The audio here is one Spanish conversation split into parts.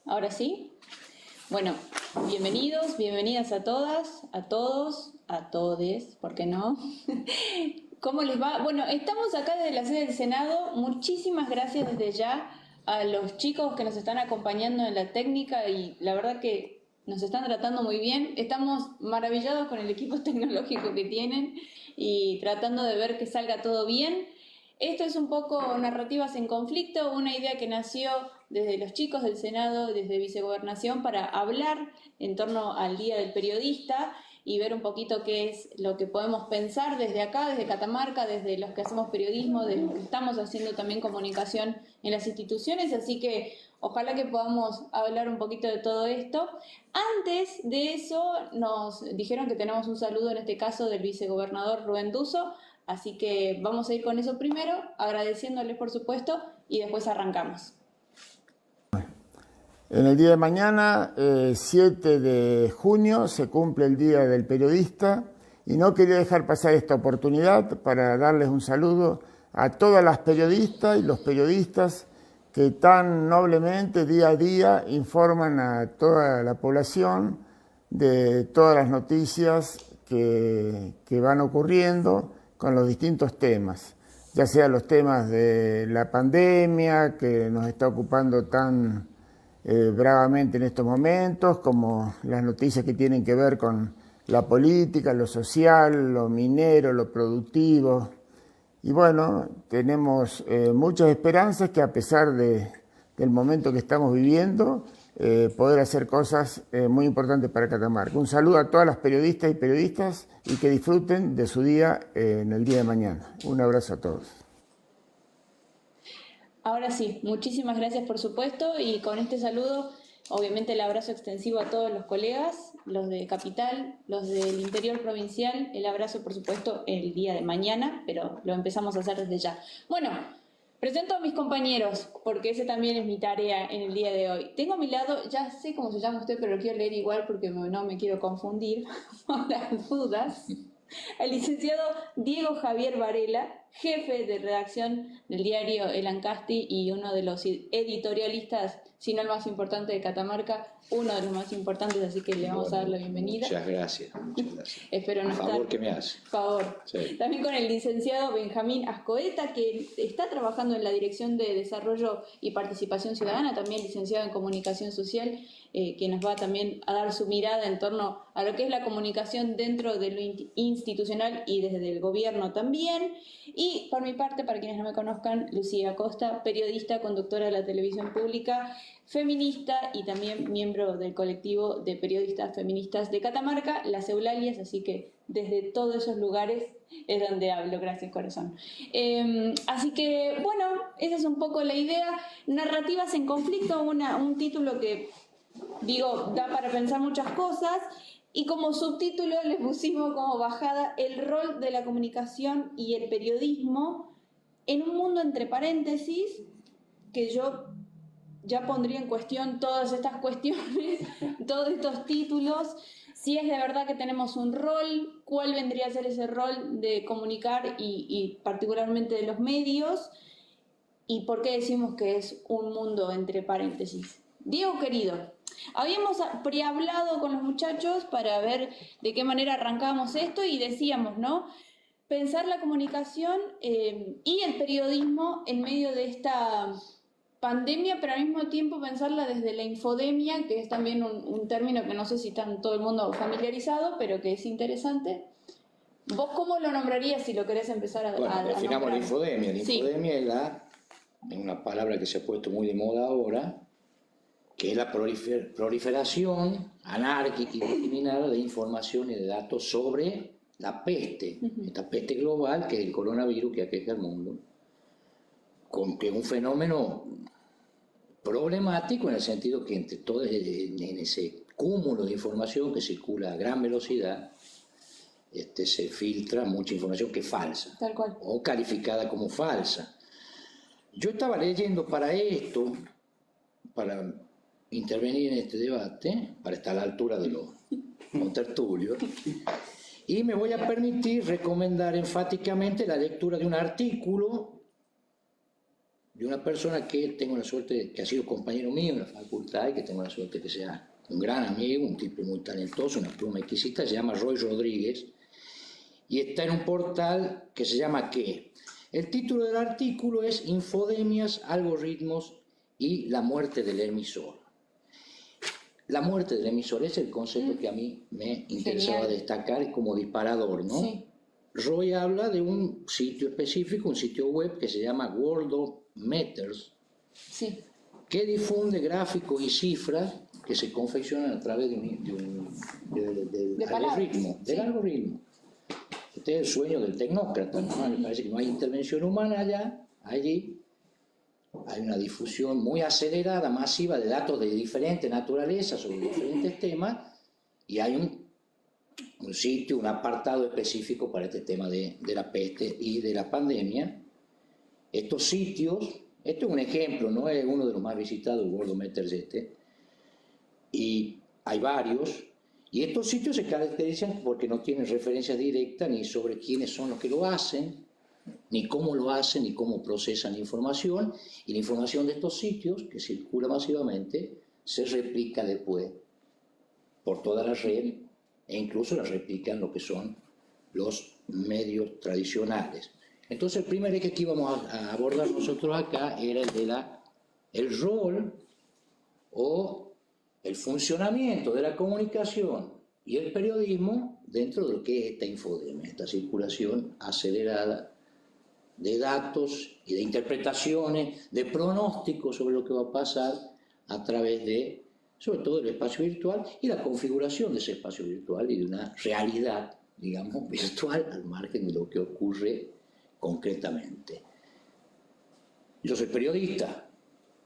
Ahora sí. Bueno, bienvenidos, bienvenidas a todas, a todos, a todes, ¿por qué no? ¿Cómo les va? Bueno, estamos acá desde la sede del Senado. Muchísimas gracias desde ya a los chicos que nos están acompañando en la técnica y la verdad que nos están tratando muy bien. Estamos maravillados con el equipo tecnológico que tienen y tratando de ver que salga todo bien. Esto es un poco Narrativas en Conflicto, una idea que nació desde los chicos del Senado, desde Vicegobernación, para hablar en torno al Día del Periodista y ver un poquito qué es lo que podemos pensar desde acá, desde Catamarca, desde los que hacemos periodismo, de los que estamos haciendo también comunicación en las instituciones, así que ojalá que podamos hablar un poquito de todo esto. Antes de eso nos dijeron que tenemos un saludo en este caso del vicegobernador Rubén Dusso, así que vamos a ir con eso primero, agradeciéndoles por supuesto y después arrancamos. En el día de mañana, 7 de junio, se cumple el Día del Periodista y no quería dejar pasar esta oportunidad para darles un saludo a todas las periodistas y los periodistas que tan noblemente día a día informan a toda la población de todas las noticias que van ocurriendo con los distintos temas, ya sea los temas de la pandemia que nos está ocupando tan bravamente en estos momentos, como las noticias que tienen que ver con la política, lo social, lo minero, lo productivo. Y bueno, tenemos muchas esperanzas que a pesar del momento que estamos viviendo, poder hacer cosas muy importantes para Catamarca. Un saludo a todas las periodistas y periodistas y que disfruten de su día en el día de mañana. Un abrazo a todos. Ahora sí, muchísimas gracias por supuesto y con este saludo, obviamente el abrazo extensivo a todos los colegas, los de Capital, los del interior provincial, el abrazo por supuesto el día de mañana, pero lo empezamos a hacer desde ya. Bueno, presento a mis compañeros, porque ese también es mi tarea en el día de hoy. Tengo a mi lado, ya sé cómo se llama usted, pero lo quiero leer igual porque no me quiero confundir por las dudas. El licenciado Diego Javier Varela, jefe de redacción del diario El Ancasti y uno de los editorialistas, si no el más importante de Catamarca, uno de los más importantes, así que le vamos a dar la bienvenida. Muchas gracias, muchas gracias. Espero no estar. Favor que me hace. Favor. Sí. También con el licenciado Benjamín Ascoeta, que está trabajando en la Dirección de Desarrollo y Participación Ciudadana, también licenciado en Comunicación Social, que nos va también a dar su mirada en torno a lo que es la comunicación dentro de lo institucional y desde el gobierno también. Y por mi parte, para quienes no me conozcan, Lucía Costa, periodista, conductora de la televisión pública, feminista y también miembro del colectivo de periodistas feministas de Catamarca, las Eulalias, así que desde todos esos lugares es donde hablo, gracias corazón. Así que bueno, esa es un poco la idea. Narrativas en conflicto, un título que digo, da para pensar muchas cosas y como subtítulo les pusimos como bajada el rol de la comunicación y el periodismo en un mundo entre paréntesis que yo ya pondría en cuestión todas estas cuestiones, todos estos títulos, si es de verdad que tenemos un rol, cuál vendría a ser ese rol de comunicar y particularmente de los medios y por qué decimos que es un mundo entre paréntesis. Diego querido, habíamos prehablado con los muchachos para ver de qué manera arrancábamos esto y decíamos, ¿no? Pensar la comunicación y el periodismo en medio de esta pandemia, pero al mismo tiempo pensarla desde la infodemia, que es también un término que no sé si está todo el mundo familiarizado, pero que es interesante. ¿Vos cómo lo nombrarías si lo querés empezar a definamos la infodemia. La infodemia es una palabra que se ha puesto muy de moda ahora, que es la proliferación anárquica y discriminada de información y de datos sobre la peste, esta peste global que es el coronavirus que aqueja al mundo, que es un fenómeno problemático en el sentido que entre todos en ese cúmulo de información que circula a gran velocidad se filtra mucha información que es falsa, tal cual, o calificada como falsa. Yo estaba leyendo para esto, para intervenir en este debate, para estar a la altura de los contertulios, y me voy a permitir recomendar enfáticamente la lectura de un artículo de una persona que tengo la suerte, que ha sido compañero mío en la facultad y que tengo la suerte que sea un gran amigo, un tipo muy talentoso, una pluma exquisita, se llama Roy Rodríguez y está en un portal que se llama ¿Qué? El título del artículo es Infodemias, algoritmos y la muerte del emisor. La muerte del emisor es el concepto que a mí me interesaba destacar como disparador, ¿no? Sí. Roy habla de un sitio específico, un sitio web que se llama World of Meters, Sí. que difunde gráficos y cifras que se confeccionan a través del algoritmo. Sí. Del algoritmo. Este es el sueño del tecnócrata, ¿no? Me parece que no hay intervención humana allá, allí. Hay una difusión muy acelerada, masiva de datos de diferente naturaleza sobre diferentes temas y hay un sitio, un apartado específico para este tema de la peste y de la pandemia. Estos sitios, esto es un ejemplo, no es uno de los más visitados, el Worldometers y hay varios, y estos sitios se caracterizan porque no tienen referencia directa ni sobre quiénes son los que lo hacen, ni cómo lo hacen, ni cómo procesan la información, y la información de estos sitios, que circula masivamente, se replica después por toda la red, e incluso la replican lo que son los medios tradicionales. Entonces el primer eje que íbamos a abordar nosotros acá era el de el rol o el funcionamiento de la comunicación y el periodismo dentro de lo que es esta infodemia, esta circulación acelerada de datos y de interpretaciones, de pronósticos sobre lo que va a pasar a través de, sobre todo, el espacio virtual y la configuración de ese espacio virtual y de una realidad, digamos, virtual al margen de lo que ocurre concretamente. Yo soy periodista,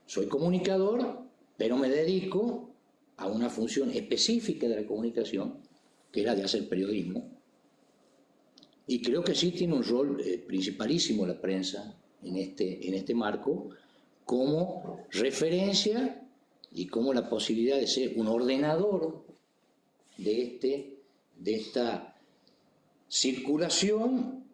soy comunicador, pero me dedico a una función específica de la comunicación, que es la de hacer periodismo. Y creo que sí tiene un rol principalísimo la prensa en este marco, como referencia y como la posibilidad de ser un ordenador de esta circulación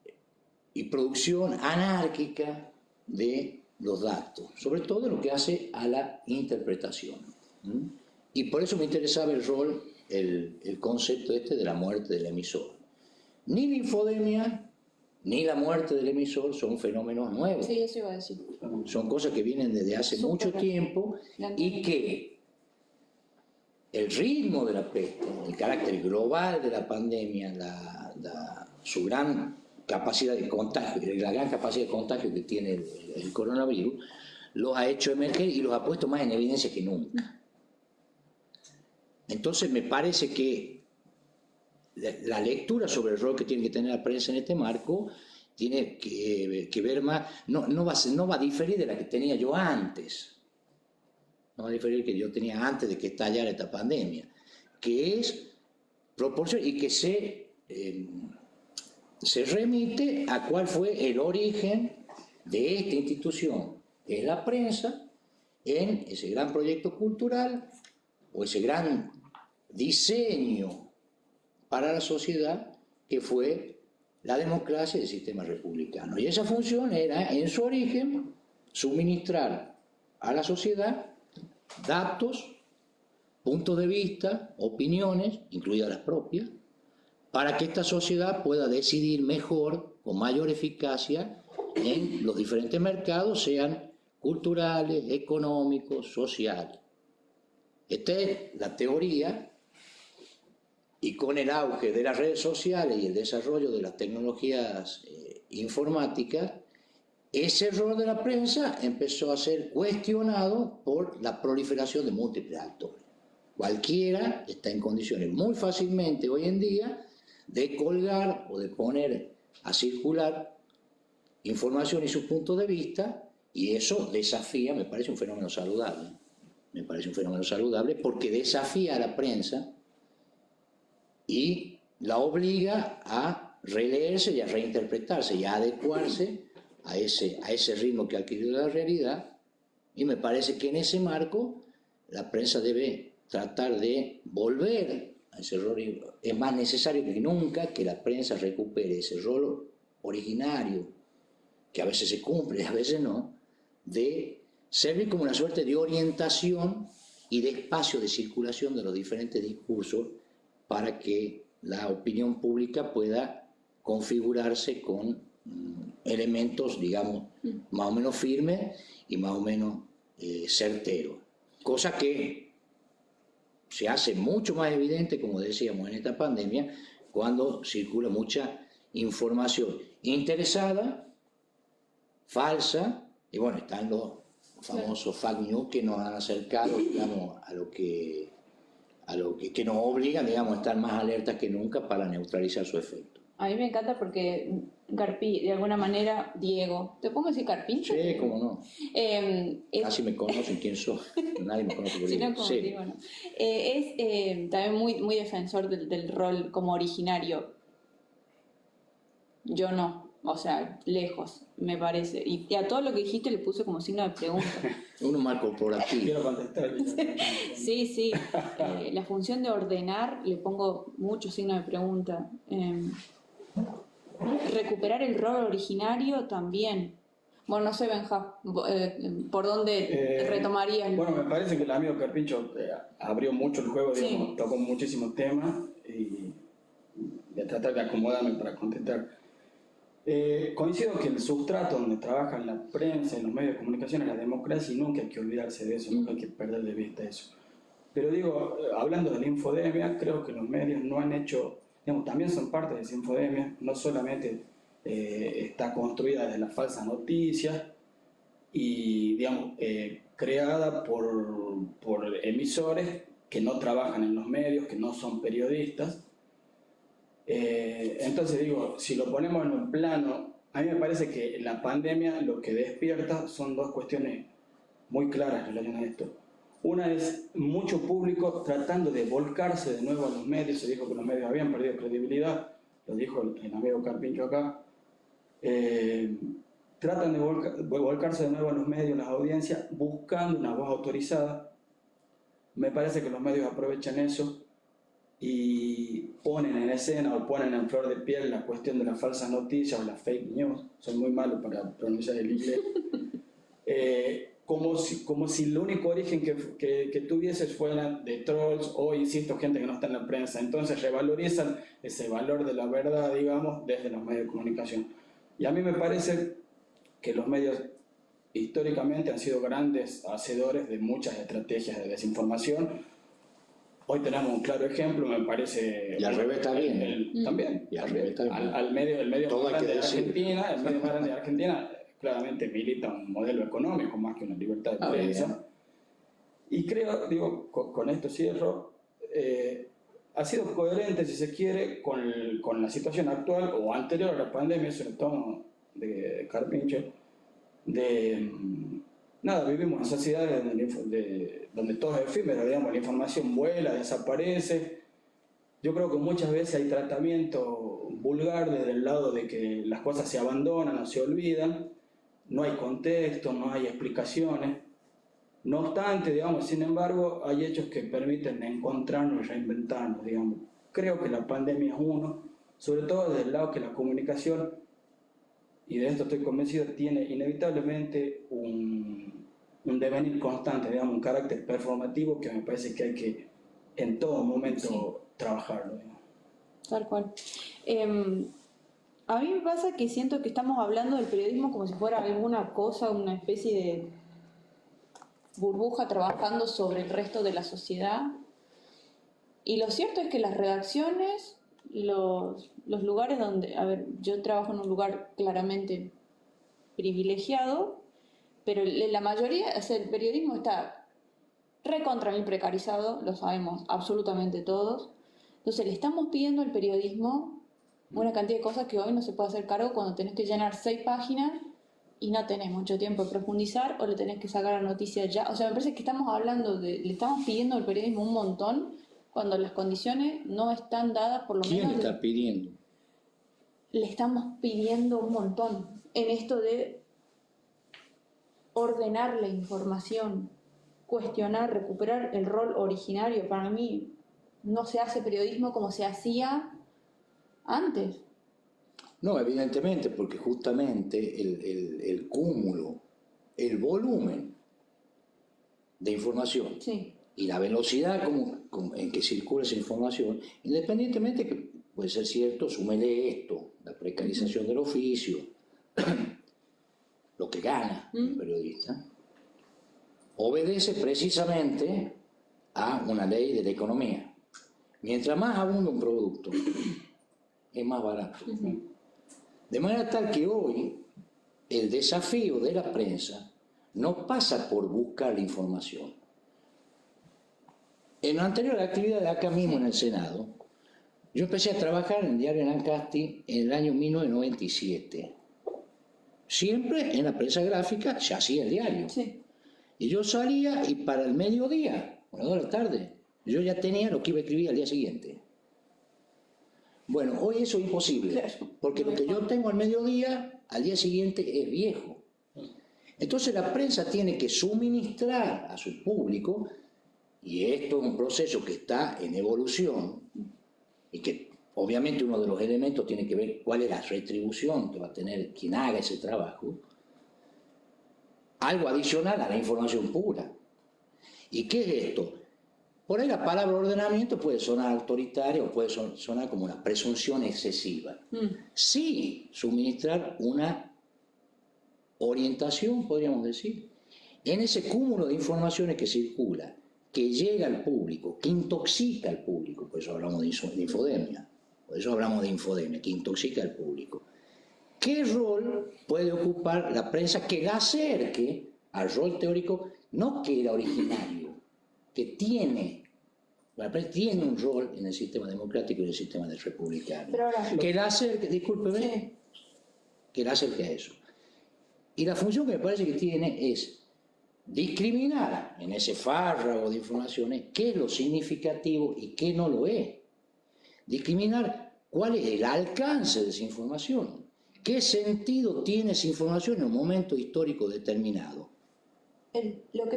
y producción anárquica de los datos, sobre todo lo que hace a la interpretación. Y por eso me interesaba el rol, el concepto de la muerte del emisor. Ni la infodemia ni la muerte del emisor son fenómenos nuevos. Sí, eso iba a decir. Son cosas que vienen desde hace mucho tiempo y que el ritmo de la peste, el carácter global de la pandemia, su gran capacidad de contagio, la gran capacidad de contagio que tiene el coronavirus, los ha hecho emerger y los ha puesto más en evidencia que nunca. Entonces me parece que la lectura sobre el rol que tiene que tener la prensa en este marco tiene que ver más, no va a diferir de la que tenía yo antes, no va a diferir que yo tenía antes de que estallara esta pandemia, que es proporcionar y que se remite a cuál fue el origen de esta institución, que es la prensa, en ese gran proyecto cultural o ese gran diseño para la sociedad que fue la democracia y el sistema republicano. Y esa función era, en su origen, suministrar a la sociedad datos, puntos de vista, opiniones, incluidas las propias, para que esta sociedad pueda decidir mejor, con mayor eficacia, en los diferentes mercados, sean culturales, económicos, sociales. Esta es la teoría. Y con el auge de las redes sociales y el desarrollo de las tecnologías informáticas, ese rol de la prensa empezó a ser cuestionado por la proliferación de múltiples actores. Cualquiera está en condiciones muy fácilmente hoy en día de colgar o de poner a circular información y sus puntos de vista, y eso desafía, me parece un fenómeno saludable. Me parece un fenómeno saludable porque desafía a la prensa y la obliga a releerse y a reinterpretarse y a adecuarse a ese ritmo que ha adquirido la realidad, y me parece que en ese marco la prensa debe tratar de volver a ese rol. Es más necesario que nunca que la prensa recupere ese rol originario, que a veces se cumple y a veces no, de servir como una suerte de orientación y de espacio de circulación de los diferentes discursos para que la opinión pública pueda configurarse con elementos, digamos, más o menos firmes y más o menos certeros. Cosa que se hace mucho más evidente, como decíamos, en esta pandemia, cuando circula mucha información interesada, falsa, y bueno, están los famosos fake news que nos han acercado, digamos, a lo que nos obligan, digamos, a estar más alertas que nunca para neutralizar su efecto. A mí me encanta porque de alguna manera, Diego, ¿te pongo decir Carpincho? Sí, cómo no. Casi me conocen quién soy, nadie me conoce por sí, ahí. no, como sí. Digo, no. Es también muy defensor del rol como originario. Yo no, o sea, lejos, me parece. Y a todo lo que dijiste le puse como signo de pregunta. Uno más corporativo. Quiero contestar. Sí. La función de ordenar le pongo muchos signos de pregunta. Recuperar el rol originario también. Bueno, no sé, Benja, ¿por dónde retomarías? Bueno, me parece que el amigo Carpincho abrió mucho el juego, digamos, sí. Tocó muchísimos temas y de tratar de acomodarme para contestar. Coincido que el sustrato donde trabaja la prensa y los medios de comunicación es la democracia y nunca hay que olvidarse de eso, nunca hay que perder de vista eso. Pero digo, hablando de la infodemia, creo que los medios no han hecho, digamos, también son parte de esa infodemia, no solamente está construida desde las falsas noticias y, digamos, creada por emisores que no trabajan en los medios, que no son periodistas. Entonces digo, si lo ponemos en un plano, a mí me parece que la pandemia lo que despierta son dos cuestiones muy claras relacionadas a esto. Una es mucho público tratando de volcarse de nuevo a los medios. Se dijo que los medios habían perdido credibilidad, lo dijo el amigo Carpincho acá. Tratan de volcarse de nuevo a los medios, las audiencias, buscando una voz autorizada. Me parece que los medios aprovechan eso y ponen en escena o ponen en flor de piel la cuestión de las falsas noticias o las fake news. Soy muy malo para pronunciar el inglés. Como si el único origen que tuvieses fuera de trolls o, insisto, gente que no está en la prensa. Entonces revalorizan ese valor de la verdad, digamos, desde los medios de comunicación. Y a mí me parece que los medios históricamente han sido grandes hacedores de muchas estrategias de desinformación. Hoy tenemos un claro ejemplo, me parece... Y al revés también. También. Y al revés también. El medio más grande de Argentina, el medio más grande de Argentina claramente milita un modelo económico más que una libertad de prensa. Y creo, digo, con esto cierro, ha sido coherente, si se quiere, con la situación actual o anterior a la pandemia, sobre todo de Carpincho, nada, vivimos en sociedades donde todo es efímero, digamos, la información vuela, desaparece. Yo creo que muchas veces hay tratamiento vulgar desde el lado de que las cosas se abandonan o se olvidan, no hay contexto, no hay explicaciones. No obstante, digamos, sin embargo, hay hechos que permiten encontrarnos y reinventarnos, digamos. Creo que la pandemia es uno, sobre todo desde el lado que la comunicación, y de esto estoy convencido, tiene inevitablemente un devenir constante, digamos, un carácter performativo que me parece que hay que en todo momento trabajarlo. Digamos. Tal cual. A mí me pasa que siento que estamos hablando del periodismo como si fuera alguna cosa, una especie de burbuja trabajando sobre el resto de la sociedad. Y lo cierto es que las redacciones, los lugares donde... A ver, yo trabajo en un lugar claramente privilegiado, pero la mayoría, o sea, el periodismo está recontra mil precarizado, lo sabemos absolutamente todos. Entonces le estamos pidiendo al periodismo una cantidad de cosas que hoy no se puede hacer cargo cuando tenés que llenar 6 páginas y no tenés mucho tiempo de profundizar o le tenés que sacar la noticia ya. O sea, me parece que estamos hablando le estamos pidiendo al periodismo un montón cuando las condiciones no están dadas por lo menos... ¿Quién está pidiendo? Le estamos pidiendo un montón en esto de ordenar la información, cuestionar, recuperar el rol originario. Para mí no se hace periodismo como se hacía antes. No, evidentemente, porque justamente el cúmulo el volumen de información y la velocidad en que circula esa información, independientemente que puede ser cierto, súmele esto, la precarización del oficio, lo que gana un periodista, obedece precisamente a una ley de la economía. Mientras más abunda un producto, es más barato. De manera tal que hoy el desafío de la prensa no pasa por buscar la información. En la anterior actividad acá mismo en el Senado, yo empecé a trabajar en el diario Nancasti en el año 1997. Siempre en la prensa gráfica se hacía el diario. Y yo salía y para el mediodía, a las 2 de la tarde, yo ya tenía lo que iba a escribir al día siguiente. Bueno, hoy eso es imposible, porque lo que yo tengo al mediodía, al día siguiente es viejo. Entonces la prensa tiene que suministrar a su público, y esto es un proceso que está en evolución, y que obviamente uno de los elementos tiene que ver cuál es la retribución que va a tener quien haga ese trabajo, algo adicional a la información pura. ¿Y qué es esto? Por ahí la palabra ordenamiento puede sonar autoritaria o puede sonar como una presunción excesiva. Sí, suministrar una orientación, podríamos decir, en ese cúmulo de informaciones que circula, que llega al público, que intoxica al público, por eso hablamos de infodemia, que intoxica al público. ¿Qué rol puede ocupar la prensa que la acerque al rol teórico, no que era originario, que tiene un rol en el sistema democrático y en el sistema del republicano? Que la acerque, discúlpeme, que la acerque a eso. Y la función que me parece que tiene es discriminar en ese fárrago de informaciones qué es lo significativo y qué no lo es. Discriminar cuál es el alcance de esa información, qué sentido tiene esa información en un momento histórico determinado.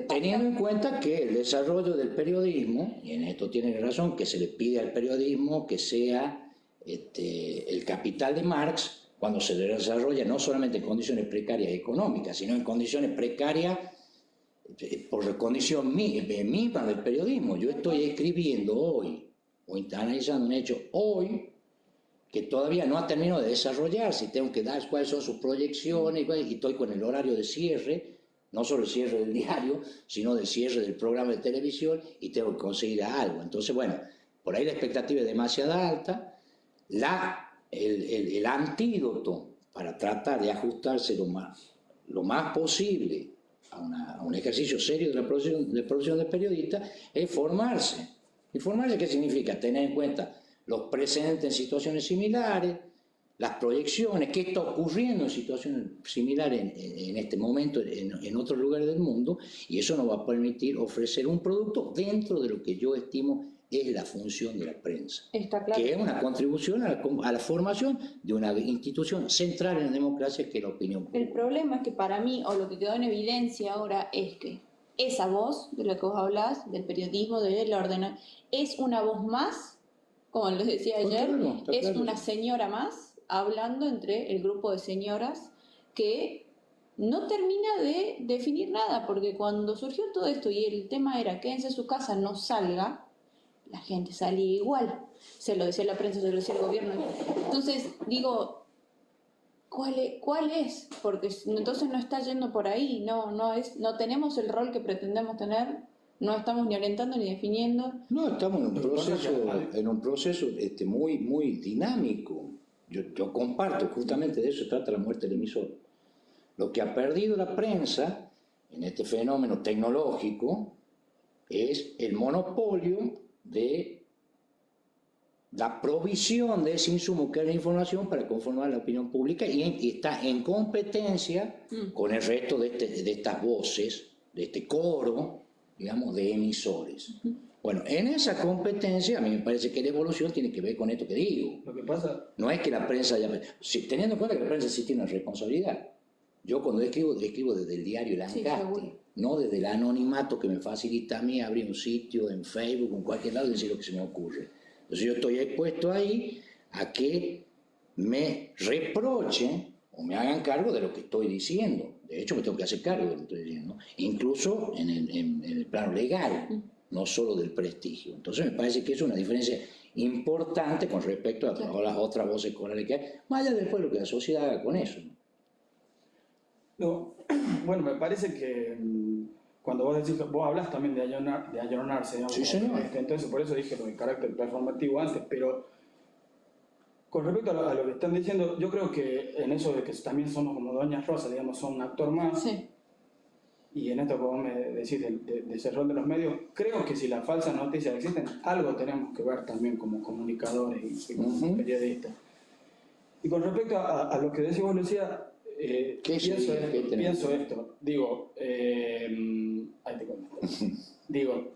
Teniendo en cuenta que el desarrollo del periodismo, y en esto tiene razón, que se le pide al periodismo que sea el capital de Marx, cuando se desarrolla no solamente en condiciones precarias económicas, sino en condiciones precarias por condición misma del periodismo. Yo estoy escribiendo hoy, o analizando un hecho hoy, que todavía no ha terminado de desarrollarse, y tengo que dar cuáles son sus proyecciones, y estoy con el horario de cierre, no solo el cierre del diario, sino del cierre del programa de televisión, y tengo que conseguir algo. Entonces, bueno, por ahí la expectativa es demasiado alta. El antídoto para tratar de ajustarse lo más posible a un ejercicio serio de la profesión de periodista es formarse. ¿Y formarse qué significa? Tener en cuenta los precedentes en situaciones similares, las proyecciones, qué está ocurriendo en situaciones similares en este momento en otros lugares del mundo, y eso nos va a permitir ofrecer un producto dentro de lo que yo estimo es la función de la prensa, que es una contribución a la formación de una institución central en la democracia, que es la opinión pública. El problema es que para mí, o lo que quedó en evidencia ahora, es que esa voz de la que vos hablás, del periodismo, de la ordenación, es una voz más, como les decía ayer, es una señora más hablando entre el grupo de señoras que no termina de definir nada, porque cuando surgió todo esto y el tema era quédense en su casa, no salga, la gente salía igual. Se lo decía la prensa, se lo decía el gobierno. Entonces, digo, ¿cuál es? Porque entonces no está yendo por ahí, no tenemos el rol que pretendemos tener, no estamos ni orientando ni definiendo. No, estamos en un proceso muy, muy dinámico. Yo comparto, justamente de eso trata la muerte del emisor. Lo que ha perdido la prensa en este fenómeno tecnológico es el monopolio de la provisión de ese insumo que es la información para conformar la opinión pública, y está en competencia con el resto de estas voces, de este coro, digamos, de emisores. Bueno, en esa competencia a mí me parece que la evolución tiene que ver con esto que digo. Lo que pasa... No es que la prensa teniendo en cuenta que la prensa sí tiene una responsabilidad. Yo cuando escribo desde el diario Lancasti, no desde el anonimato que me facilita a mí abrir un sitio en Facebook, en cualquier lado, y decir lo que se me ocurre. Entonces yo estoy expuesto ahí a que me reprochen o me hagan cargo de lo que estoy diciendo. De hecho, me tengo que hacer cargo de lo que estoy diciendo, incluso en el plano legal, no solo del prestigio. Entonces me parece que es una diferencia importante con respecto a todas las otras voces corales que hay, más allá después de lo que la sociedad haga con eso. No, bueno, me parece que cuando vos decís, vos hablas también de ayornarse, digamos, Sí, señor. Entonces por eso dije lo de carácter performativo antes, pero con respecto a lo que están diciendo, yo creo que en eso de que también somos como Doña Rosa, digamos, son un actor más, Sí. y en esto que vos me decís de ese rol de los medios, creo que si las falsas noticias existen, algo tenemos que ver también como comunicadores y como periodistas. Y con respecto a lo que decís vos, Lucía, pienso esto, digo, ahí te cuento. Digo,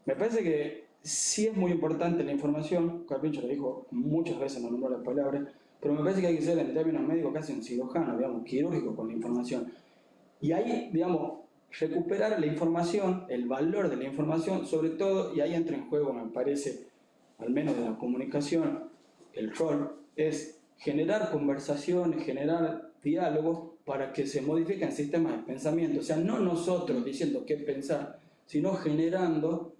me parece que sí es muy importante la información, Carpincho lo dijo muchas veces, no nombró las palabras, pero me parece que hay que ser en términos médicos casi un cirujano, digamos, quirúrgico con la información. Y ahí, digamos, recuperar la información, el valor de la información, sobre todo, y ahí entra en juego, me parece, al menos de la comunicación, el rol es generar conversaciones, generar diálogos para que se modifiquen sistemas de pensamiento. O sea, no nosotros diciendo qué pensar, sino generando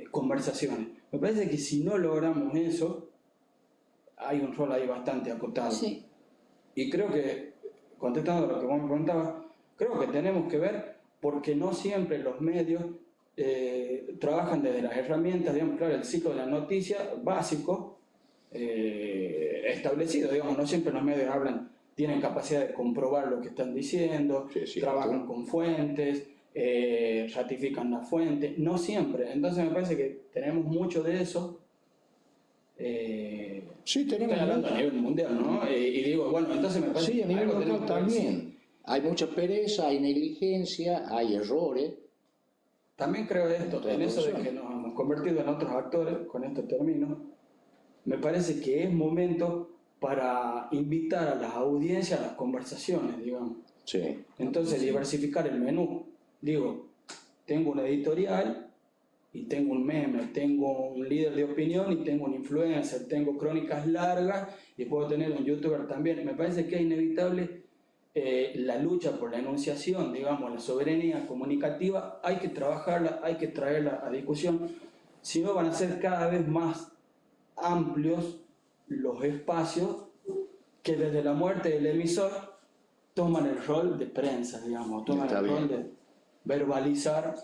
conversaciones. Me parece que si no logramos eso, hay un rol ahí bastante acotado. Sí. Y creo que, contestando a lo que vos me preguntabas, creo que tenemos que ver porque no siempre los medios trabajan desde las herramientas, digamos, claro, el ciclo de la noticia básico establecido, digamos, no siempre los medios tienen capacidad de comprobar lo que están diciendo, trabajan con fuentes, ratifican la fuente, no siempre. Entonces me parece que tenemos mucho de eso. Sí, tenemos. Estoy hablando a nivel mundial, ¿no? Y digo, bueno, entonces me parece sí, a nivel algo local también. Hay mucha pereza, hay negligencia, hay errores. También creo esto, en eso de que nos hemos convertido en otros actores, con este término, me parece que es momento para invitar a las audiencias a las conversaciones, digamos. Sí. Entonces, diversificar el menú. Digo, tengo una editorial y tengo un meme, tengo un líder de opinión y tengo un influencer, tengo crónicas largas y puedo tener un youtuber también. Me parece que es inevitable la lucha por la enunciación, digamos, la soberanía comunicativa, hay que trabajarla, hay que traerla a discusión, si no van a ser cada vez más amplios los espacios que desde la muerte del emisor toman el rol de prensa, digamos, toman el rol de verbalizar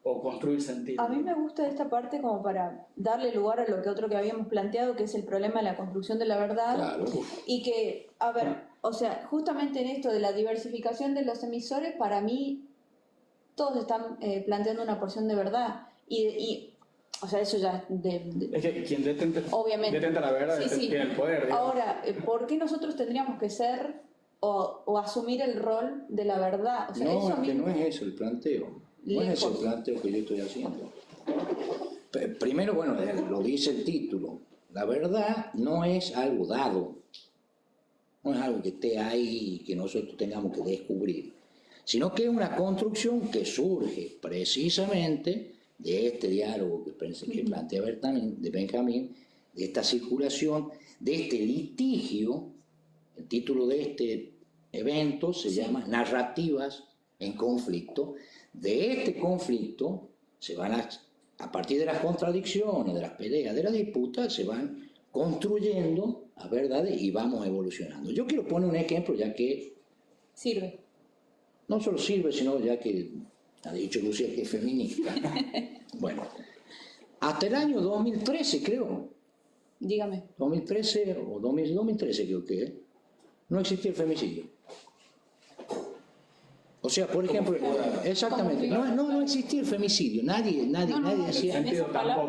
o construir sentido. A mí me gusta esta parte como para darle lugar a lo que otro que habíamos planteado, que es el problema de la construcción de la verdad. Claro. Y que, a ver, o sea, justamente en esto de la diversificación de los emisores, para mí todos están planteando una porción de verdad. Y o sea, eso ya... es que quien detenta la verdad tiene el poder. Digamos. Ahora, ¿por qué nosotros tendríamos que ser o asumir el rol de la verdad? O sea, no, eso es que no es eso el planteo. No es ese el planteo que yo estoy haciendo. Primero, bueno, lo dice el título. La verdad no es algo dado. No es algo que esté ahí y que nosotros tengamos que descubrir. Sino que es una construcción que surge precisamente de este diálogo que plantea Benjamín, de esta circulación, de este litigio. El título de este evento se llama Narrativas en conflicto. De este conflicto se van a partir de las contradicciones, de las peleas, de las disputas, se van construyendo a verdades y vamos evolucionando. Yo quiero poner un ejemplo ya que sirve. No solo sirve, sino ya que ha dicho Lucía que es feminista. Bueno, hasta el año 2013 creo. Dígame. 2013 o 2013 creo que no existía el femicidio. O sea, por ejemplo, exactamente, no existía el femicidio, nadie decía...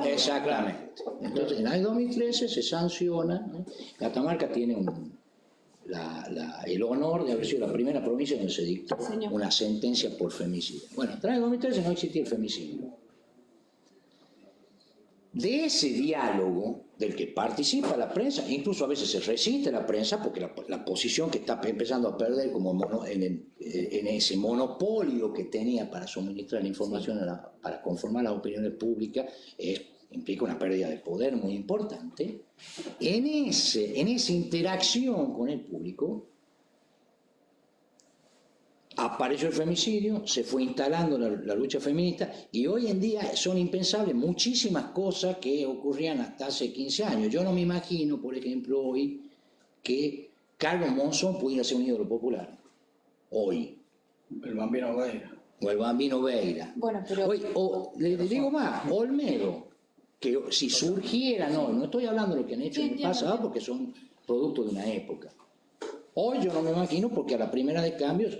Exactamente. Entonces, en el año 2013 se sanciona, ¿no? Catamarca tiene el honor de haber sido la primera provincia donde se dictó una sentencia por femicidio. Bueno, en el año 2013 no existía el femicidio. De ese diálogo del que participa la prensa, incluso a veces se resiste la prensa porque la posición que está empezando a perder como en ese monopolio que tenía para suministrar la información, para conformar las opiniones públicas, implica una pérdida de poder muy importante. En esa interacción con el público, apareció el femicidio, se fue instalando la lucha feminista y hoy en día son impensables muchísimas cosas que ocurrían hasta hace 15 años. Yo no me imagino, por ejemplo, hoy que Carlos Monzón pudiera ser un ídolo popular. Hoy. El Bambino Veira. O el Bambino Veira. Bueno, pero... Hoy, o le digo más, Olmedo, que si surgiera, no estoy hablando de lo que han hecho en el pasado porque son productos de una época. Hoy yo no me imagino porque a la primera de cambios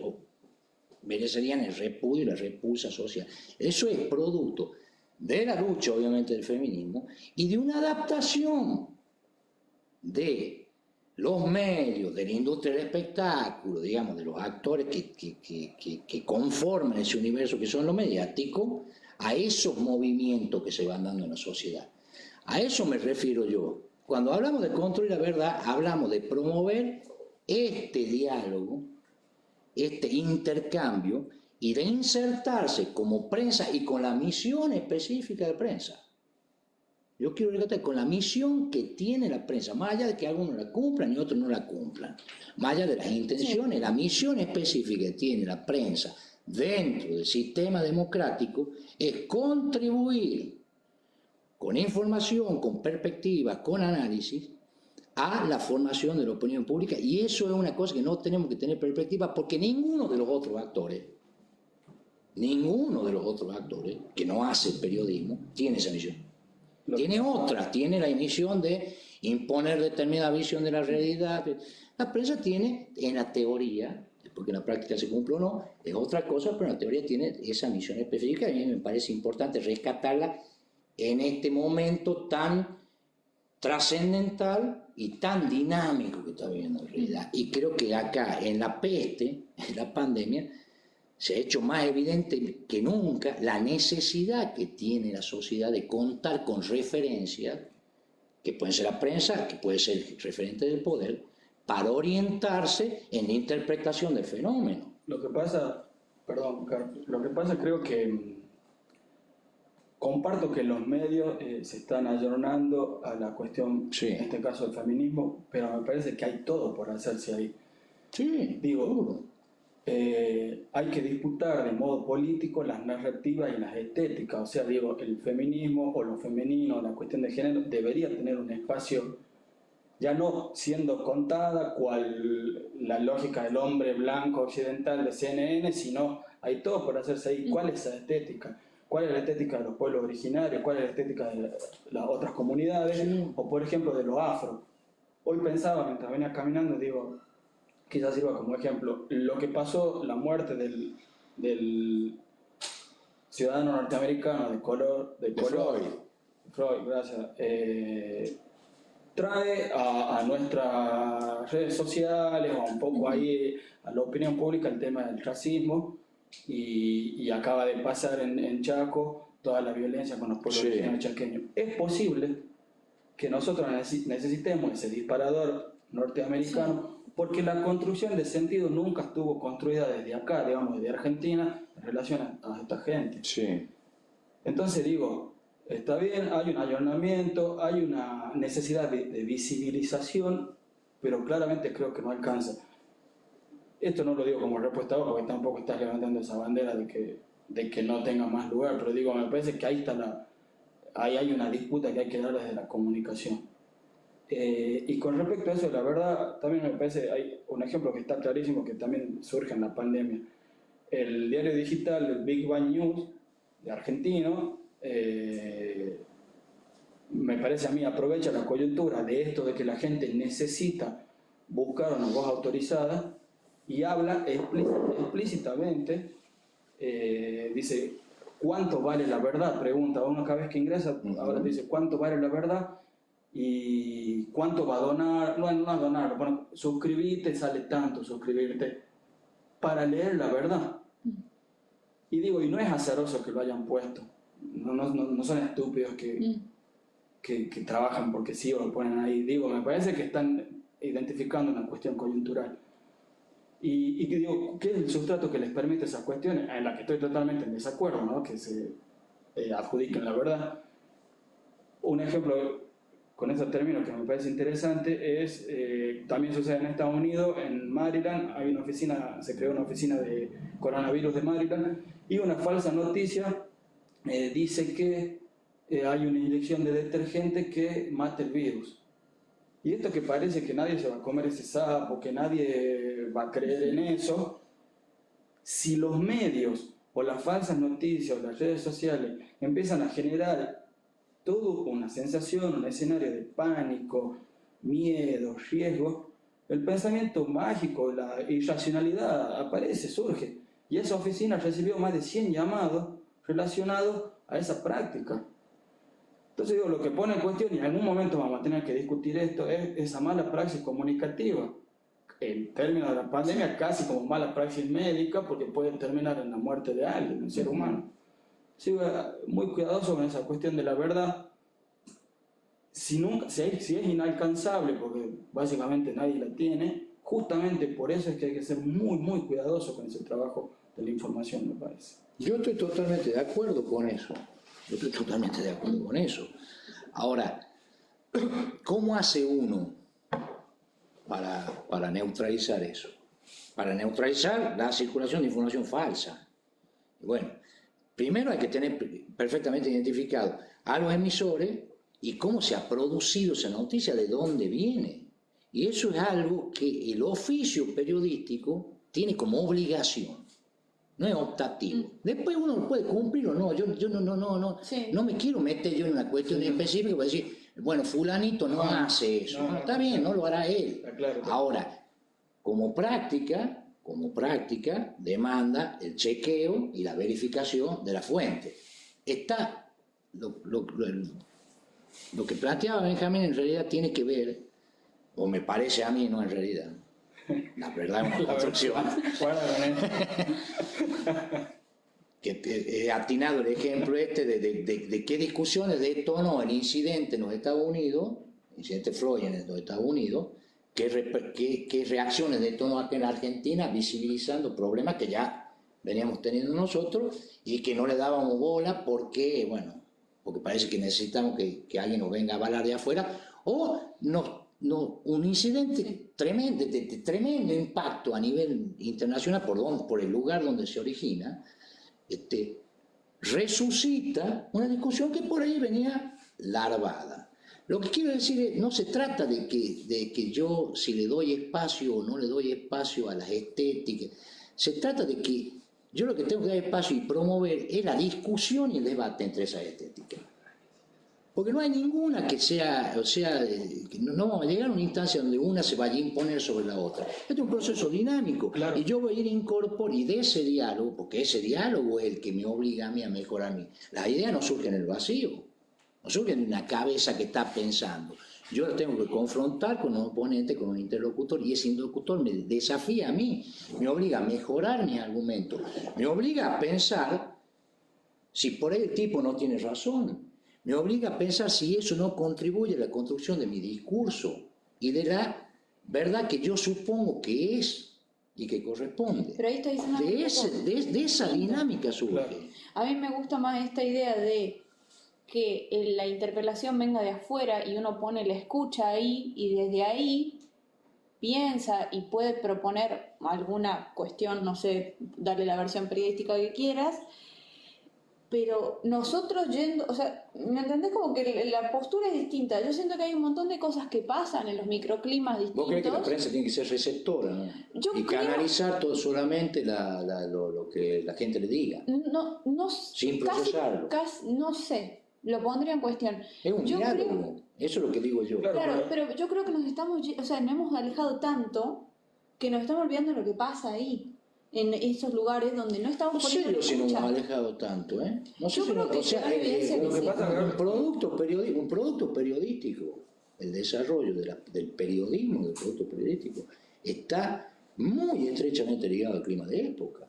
merecerían el repudio y la repulsa social. Eso es producto de la lucha, obviamente, del feminismo y de una adaptación de los medios, de la industria del espectáculo, digamos, de los actores que conforman ese universo que son los mediáticos, a esos movimientos que se van dando en la sociedad. A eso me refiero yo. Cuando hablamos de construir la verdad, hablamos de promover este diálogo, este intercambio y de insertarse como prensa y con la misión específica de prensa. Yo quiero recalcar con la misión que tiene la prensa, más allá de que algunos la cumplan y otros no la cumplan, más allá de las intenciones, la misión específica que tiene la prensa dentro del sistema democrático es contribuir con información, con perspectiva, con análisis, a la formación de la opinión pública, y eso es una cosa que no tenemos que tener perspectiva porque ninguno de los otros actores que no hace periodismo tiene esa misión. Tiene otra, tiene la misión de imponer determinada visión de la realidad. La prensa tiene, en la teoría, porque en la práctica se cumple o no, es otra cosa, pero en la teoría tiene esa misión específica y a mí me parece importante rescatarla en este momento tan trascendental y tan dinámico que está viviendo la realidad. Y creo que acá, en la peste, en la pandemia, se ha hecho más evidente que nunca la necesidad que tiene la sociedad de contar con referencias, que pueden ser la prensa, que puede ser el referente del poder, para orientarse en la interpretación del fenómeno. Lo que pasa, perdón, Carlos, lo que pasa creo que comparto que los medios se están ayornando a la cuestión, sí, en este caso del feminismo, pero me parece que hay todo por hacerse ahí. Sí, digo, hay que disputar de modo político las narrativas y las estéticas, o sea, digo, el feminismo o lo femenino, la cuestión de género debería tener un espacio, ya no siendo contada cual la lógica del hombre blanco occidental de CNN, sino hay todo por hacerse ahí. ¿Cuál es esa estética? ¿Cuál es la estética de los pueblos originarios? ¿Cuál es la estética de las otras comunidades? Sí. O por ejemplo de los afro. Hoy pensaba, mientras venía caminando, digo, quizás sirva como ejemplo, lo que pasó, la muerte del ciudadano norteamericano de color, Floyd, gracias, trae a nuestras redes sociales, o un poco ahí a la opinión pública, el tema del racismo, y acaba de pasar en Chaco toda la violencia con los pueblos originarios chaqueños. Es posible que nosotros necesitemos ese disparador norteamericano, porque la construcción de sentido nunca estuvo construida desde acá, digamos, desde Argentina, en relación a esta gente. Sí. Entonces digo, está bien, hay un ayornamiento, hay una necesidad de visibilización, pero claramente creo que no alcanza. Esto no lo digo como respuesta a vos, porque tampoco estás levantando esa bandera de que no tenga más lugar, pero digo, me parece que ahí hay una disputa que hay que dar desde la comunicación. Y con respecto a eso, la verdad, también me parece, hay un ejemplo que está clarísimo que también surge en la pandemia. El diario digital, el Big Bang News, de argentino, me parece a mí aprovecha la coyuntura de esto de que la gente necesita buscar una voz autorizada y habla explícitamente, dice, ¿cuánto vale la verdad? Pregunta, uno cada vez que ingresa, ahora dice, ¿cuánto vale la verdad? Y ¿cuánto va a donar? No a donar, bueno, suscribirte, sale tanto suscribirte, para leer la verdad. Y digo, y no es azaroso que lo hayan puesto, no son estúpidos que trabajan porque sí o lo ponen ahí. Digo, me parece que están identificando una cuestión coyuntural. Y que digo, ¿qué es el sustrato que les permite esas cuestiones? En la que estoy totalmente en desacuerdo, ¿no? Que se adjudiquen la verdad. Un ejemplo con esos términos que me parece interesante, es, también sucede en Estados Unidos, en Maryland, hay una oficina, se creó una oficina de coronavirus de Maryland, y una falsa noticia dice que hay una inyección de detergente que mata el virus. Y esto que parece que nadie se va a comer ese sapo, que nadie va a creer en eso, si los medios o las falsas noticias o las redes sociales empiezan a generar toda una sensación, un escenario de pánico, miedo, riesgo, el pensamiento mágico, la irracionalidad aparece, surge. Y esa oficina recibió más de 100 llamados relacionados a esa práctica. Entonces digo, lo que pone en cuestión, y en algún momento vamos a tener que discutir esto, es esa mala praxis comunicativa. En términos de la pandemia, casi como mala praxis médica, porque puede terminar en la muerte de alguien, un ser humano. Sigo muy cuidadoso con esa cuestión de la verdad. Si es inalcanzable, porque básicamente nadie la tiene, justamente por eso es que hay que ser muy, muy cuidadoso con ese trabajo de la información, me parece. Yo estoy totalmente de acuerdo con eso. Ahora, ¿cómo hace uno para neutralizar eso? Para neutralizar la circulación de información falsa. Bueno, primero hay que tener perfectamente identificado a los emisores y cómo se ha producido esa noticia, de dónde viene. Y eso es algo que el oficio periodístico tiene como obligación. No es optativo. Después uno lo puede cumplir o no. Yo no me quiero meter yo en una cuestión específica para decir, bueno, fulanito no hace eso. No, está bien, no lo hará él. Claro. Ahora, como práctica, demanda el chequeo y la verificación de la fuente. Está lo que planteaba Benjamín en realidad tiene que ver, o me parece a mí, no en realidad. La verdad es una construcción. Que he atinado el ejemplo de qué discusiones detonó el incidente en los Estados Unidos, el incidente Floyd en los Estados Unidos, qué reacciones detonó aquí en la Argentina, visibilizando problemas que ya veníamos teniendo nosotros y que no le dábamos bola porque parece que necesitamos que alguien nos venga a avalar de afuera, o un incidente tremendo, de tremendo impacto a nivel internacional por el lugar donde se origina, resucita una discusión que por ahí venía larvada. Lo que quiero decir es, no se trata de que yo, si le doy espacio o no le doy espacio a las estéticas, se trata de que yo lo que tengo que dar espacio y promover es la discusión y el debate entre esas estéticas. Porque no hay ninguna que sea, no vamos a llegar a una instancia donde una se vaya a imponer sobre la otra. Este es un proceso dinámico. Claro. Y yo voy a ir incorporando, y de ese diálogo, porque ese diálogo es el que me obliga a mí a mejorar. La idea no surge en el vacío, no surge en una cabeza que está pensando. Yo tengo que confrontar con un oponente, con un interlocutor, y ese interlocutor me desafía a mí, me obliga a mejorar mis argumentos, me obliga a pensar si por ahí el tipo no tiene razón. Me obliga a pensar si eso no contribuye a la construcción de mi discurso y de la verdad que yo supongo que es y que corresponde. Pero ahí está diciendo de esa dinámica surge. Claro. A mí me gusta más esta idea de que la interpelación venga de afuera y uno pone la escucha ahí y desde ahí piensa y puede proponer alguna cuestión, no sé, darle la versión periodística que quieras. Pero nosotros yendo, o sea, ¿me entendés? Como que la postura es distinta. Yo siento que hay un montón de cosas que pasan en los microclimas distintos. ¿Vos crees que la prensa tiene que ser receptora, no? Y canalizar todo solamente lo que la gente le diga? No, sin procesarlo. Casi, no sé, lo pondría en cuestión. Es un diálogo, eso es lo que digo yo. Claro, pero yo creo que nos hemos alejado tanto que nos estamos olvidando de lo que pasa ahí. En esos lugares donde no estamos poniendo no sé si nos hemos alejado tanto, ¿eh? No sé si un producto periodístico, el desarrollo del periodismo, del producto periodístico, está muy estrechamente ligado al clima de época.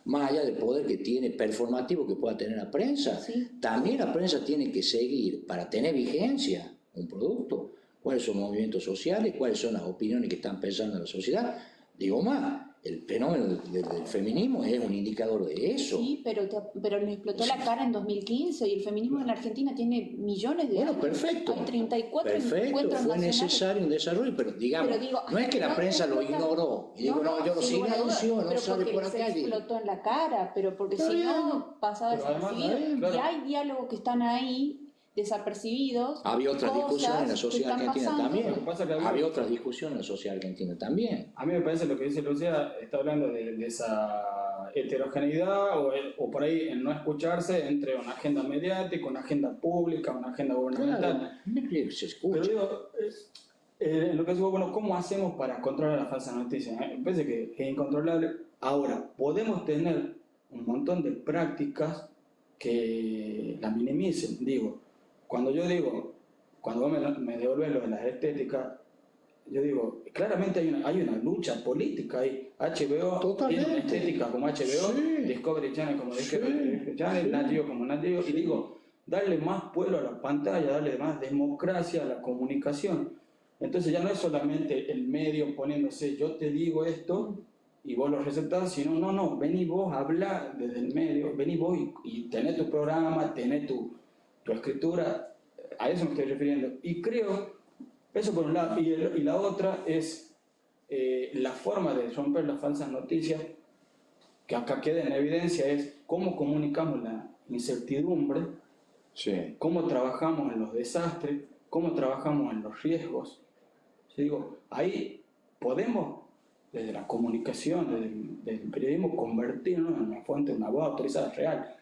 Más allá del poder que tiene performativo que pueda tener la prensa, también la prensa tiene que seguir, para tener vigencia un producto, cuáles son los movimientos sociales, cuáles son las opiniones que están pensando en la sociedad. Digo más, el fenómeno del feminismo es un indicador de eso. Sí, pero le explotó la cara en 2015 y el feminismo en Argentina tiene millones de años. Perfecto. Hay 34 Perfecto, encuentros fue nacionales. necesario un desarrollo, pero digamos, Pero digo, no es que la no prensa lo explota- ignoró. Y digo, no, yo lo sin lugar a dudas, silencio, no pero sale porque por se acá. explotó en la cara, pero porque Está si bien. no pasaba Pero además, desapercibido. claro. Y hay diálogos que están ahí desapercibidos. Había otras cosas discusiones en la que sociedad están argentina pasando. también. Lo que pasa es que Había otras discusiones en la sociedad argentina también. A mí me parece lo que dice Lucía, está hablando de esa heterogeneidad o por ahí en no escucharse entre una agenda mediática, una agenda pública, una agenda gubernamental. Claro, se escucha. Pero digo, lo que digo, bueno, ¿cómo hacemos para controlar las falsas noticias? Me parece que es incontrolable. Ahora, podemos tener un montón de prácticas que las minimicen. Digo, cuando vos me devolvés lo de las estéticas, yo digo, claramente hay una lucha política ahí. HBO Totalmente. tiene una estética como HBO, Sí. Discovery Channel como Sí. Discovery Channel, Sí. Nat Geo como Nat Geo, y digo, darle más pueblo a la pantalla, darle más democracia a la comunicación. Entonces ya no es solamente el medio poniéndose, yo te digo esto y vos lo receptás, sino, no, vení vos, habla desde el medio, vení vos y tenés tu programa, tenés tu escritura, a eso me estoy refiriendo. Y creo, eso por un lado, y la otra es la forma de romper las falsas noticias, que acá queda en evidencia, es cómo comunicamos la incertidumbre, Sí. cómo trabajamos en los desastres, cómo trabajamos en los riesgos. Yo digo, ahí podemos, desde la comunicación, desde el periodismo, convertirnos en una fuente, una voz autorizada real.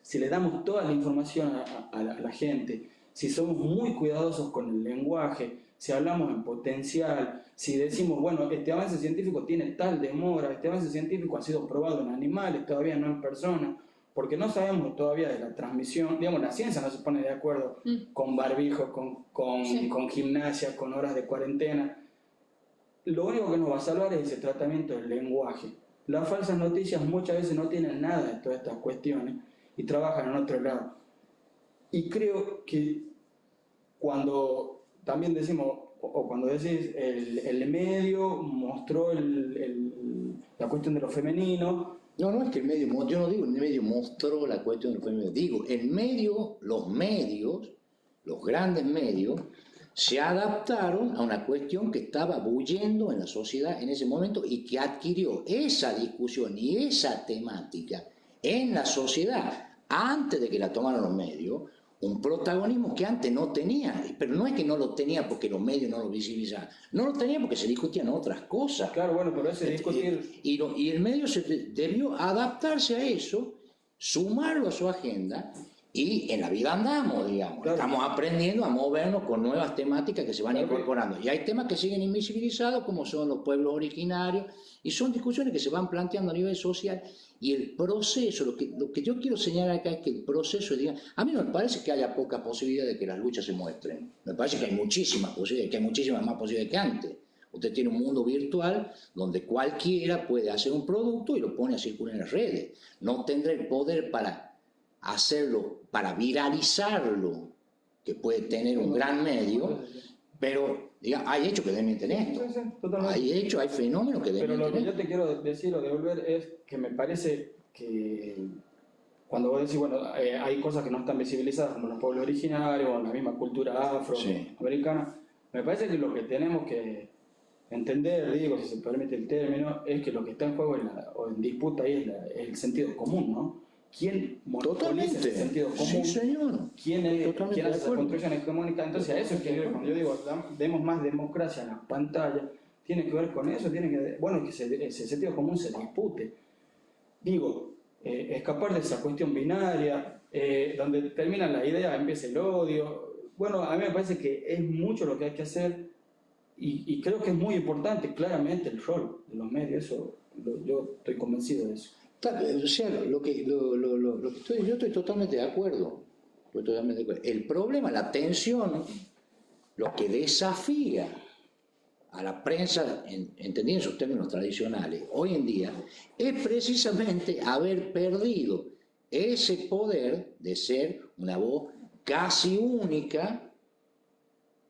Si le damos toda la información a la gente, si somos muy cuidadosos con el lenguaje, si hablamos en potencial, si decimos, bueno, este avance científico tiene tal demora, este avance científico ha sido probado en animales, todavía no en personas, porque no sabemos todavía de la transmisión, digamos, la ciencia no se pone de acuerdo con barbijo, con gimnasia, con horas de cuarentena. Lo único que nos va a salvar es ese tratamiento del lenguaje. Las falsas noticias muchas veces no tienen nada de todas estas cuestiones y trabajan en otro lado. Y creo que cuando también decimos, o cuando decís el medio mostró la cuestión de lo femenino. No es que el medio, yo no digo el medio mostró la cuestión del femenino, digo, el medio, los medios, los grandes medios, se adaptaron a una cuestión que estaba bullendo en la sociedad en ese momento y que adquirió esa discusión y esa temática en la sociedad antes de que la tomaran los medios, un protagonismo que antes no tenía, pero no es que no lo tenía porque los medios no lo visibilizaban, no lo tenía porque se discutían otras cosas. Claro, bueno, pero ese discutir... Y el medio debió adaptarse a eso, sumarlo a su agenda, y en la vida andamos, digamos. Claro. Estamos aprendiendo a movernos con nuevas temáticas que se van incorporando. Y hay temas que siguen invisibilizados, como son los pueblos originarios, y son discusiones que se van planteando a nivel social. Y el proceso, lo que yo quiero señalar acá es que el proceso, a mí no me parece que haya poca posibilidad de que las luchas se muestren. Me parece que hay muchísimas posibilidades, que hay muchísimas más posibilidades que antes. Usted tiene un mundo virtual donde cualquiera puede hacer un producto y lo pone a circular en las redes. No tendrá el poder para hacerlo, para viralizarlo, que puede tener un gran medio, pero hay hechos que desmienten esto. Sí, totalmente. Hay hechos, hay fenómenos que desmienten Pero lo que esto. yo te quiero decir o devolver es que me parece que cuando vos decís, bueno, hay cosas que no están visibilizadas, como los pueblos originarios, o la misma cultura afroamericana, me parece que lo que tenemos que entender, digo, si se permite el término, es que lo que está en juego o en disputa ahí es el sentido común, ¿no? ¿Quién monopoliza ese sentido común? Sí, señor. ¿Quién hace esa acuerdo. construcción hegemónica? Entonces a eso es que cuando yo digo, demos más democracia a las pantallas, tiene que ver con eso, que ese sentido común se dispute. Digo, escapar de esa cuestión binaria, donde termina la idea, empieza el odio. Bueno, a mí me parece que es mucho lo que hay que hacer y creo que es muy importante, claramente, el rol de los medios, yo estoy convencido de eso. O sea, yo estoy totalmente de acuerdo. El problema, la tensión, lo que desafía a la prensa, entendiendo sus términos tradicionales, hoy en día, es precisamente haber perdido ese poder de ser una voz casi única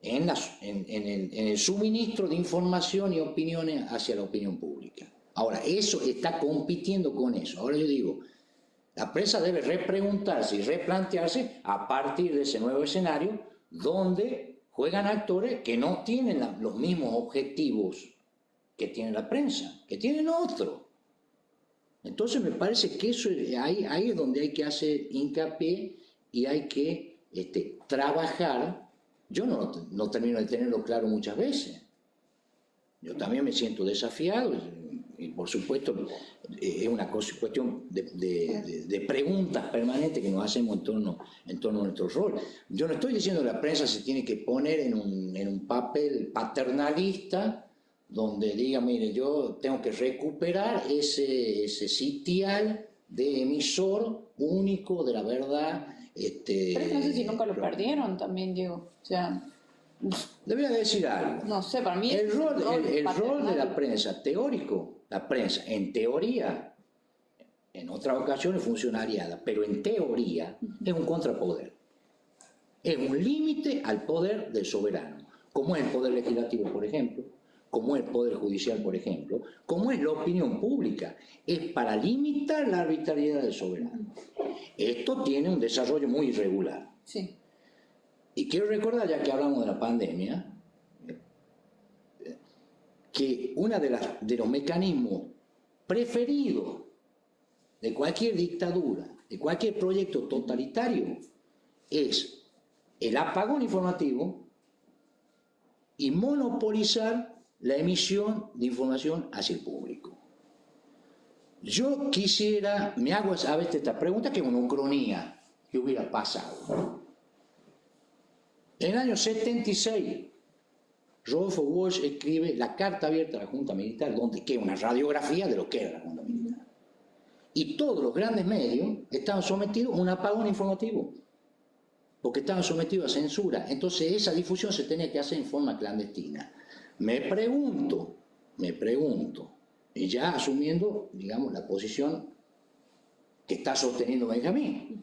en el suministro de información y opiniones hacia la opinión pública. Ahora, eso está compitiendo con eso. Ahora yo digo, la prensa debe repreguntarse y replantearse a partir de ese nuevo escenario donde juegan actores que no tienen los mismos objetivos que tiene la prensa, que tienen otro. Entonces me parece que eso ahí es donde hay que hacer hincapié y hay que trabajar. Yo no termino de tenerlo claro muchas veces. Yo también me siento desafiado y por supuesto es una cuestión de preguntas permanentes que nos hacemos en torno a nuestro rol. Yo no estoy diciendo que la prensa se tiene que poner en un papel paternalista donde diga, mire, yo tengo que recuperar ese sitial de emisor único de la verdad. Pero es que no sé si nunca lo perdieron también, Diego. O sea, debería decir algo. No sé, para mí el rol de la prensa teórico, la prensa en teoría, en otras ocasiones funcionariada, pero en teoría es un contrapoder. Es un límite al poder del soberano, como es el poder legislativo, por ejemplo, como es el Poder Judicial, por ejemplo, como es la opinión pública, es para limitar la arbitrariedad del soberano. Esto tiene un desarrollo muy irregular. Sí. Y quiero recordar, ya que hablamos de la pandemia, que uno de los mecanismos preferidos de cualquier dictadura, de cualquier proyecto totalitario, es el apagón informativo y monopolizar la emisión de información hacia el público. Yo me hago a veces esta pregunta, que es una ucronía, ¿qué hubiera pasado? En el año 76, Rodolfo Walsh escribe La Carta Abierta a la Junta Militar, que es una radiografía de lo que era la Junta Militar. Y todos los grandes medios estaban sometidos a un apagón informativo, porque estaban sometidos a censura. Entonces esa difusión se tenía que hacer en forma clandestina. Me pregunto, y ya asumiendo, digamos, la posición que está sosteniendo Benjamín,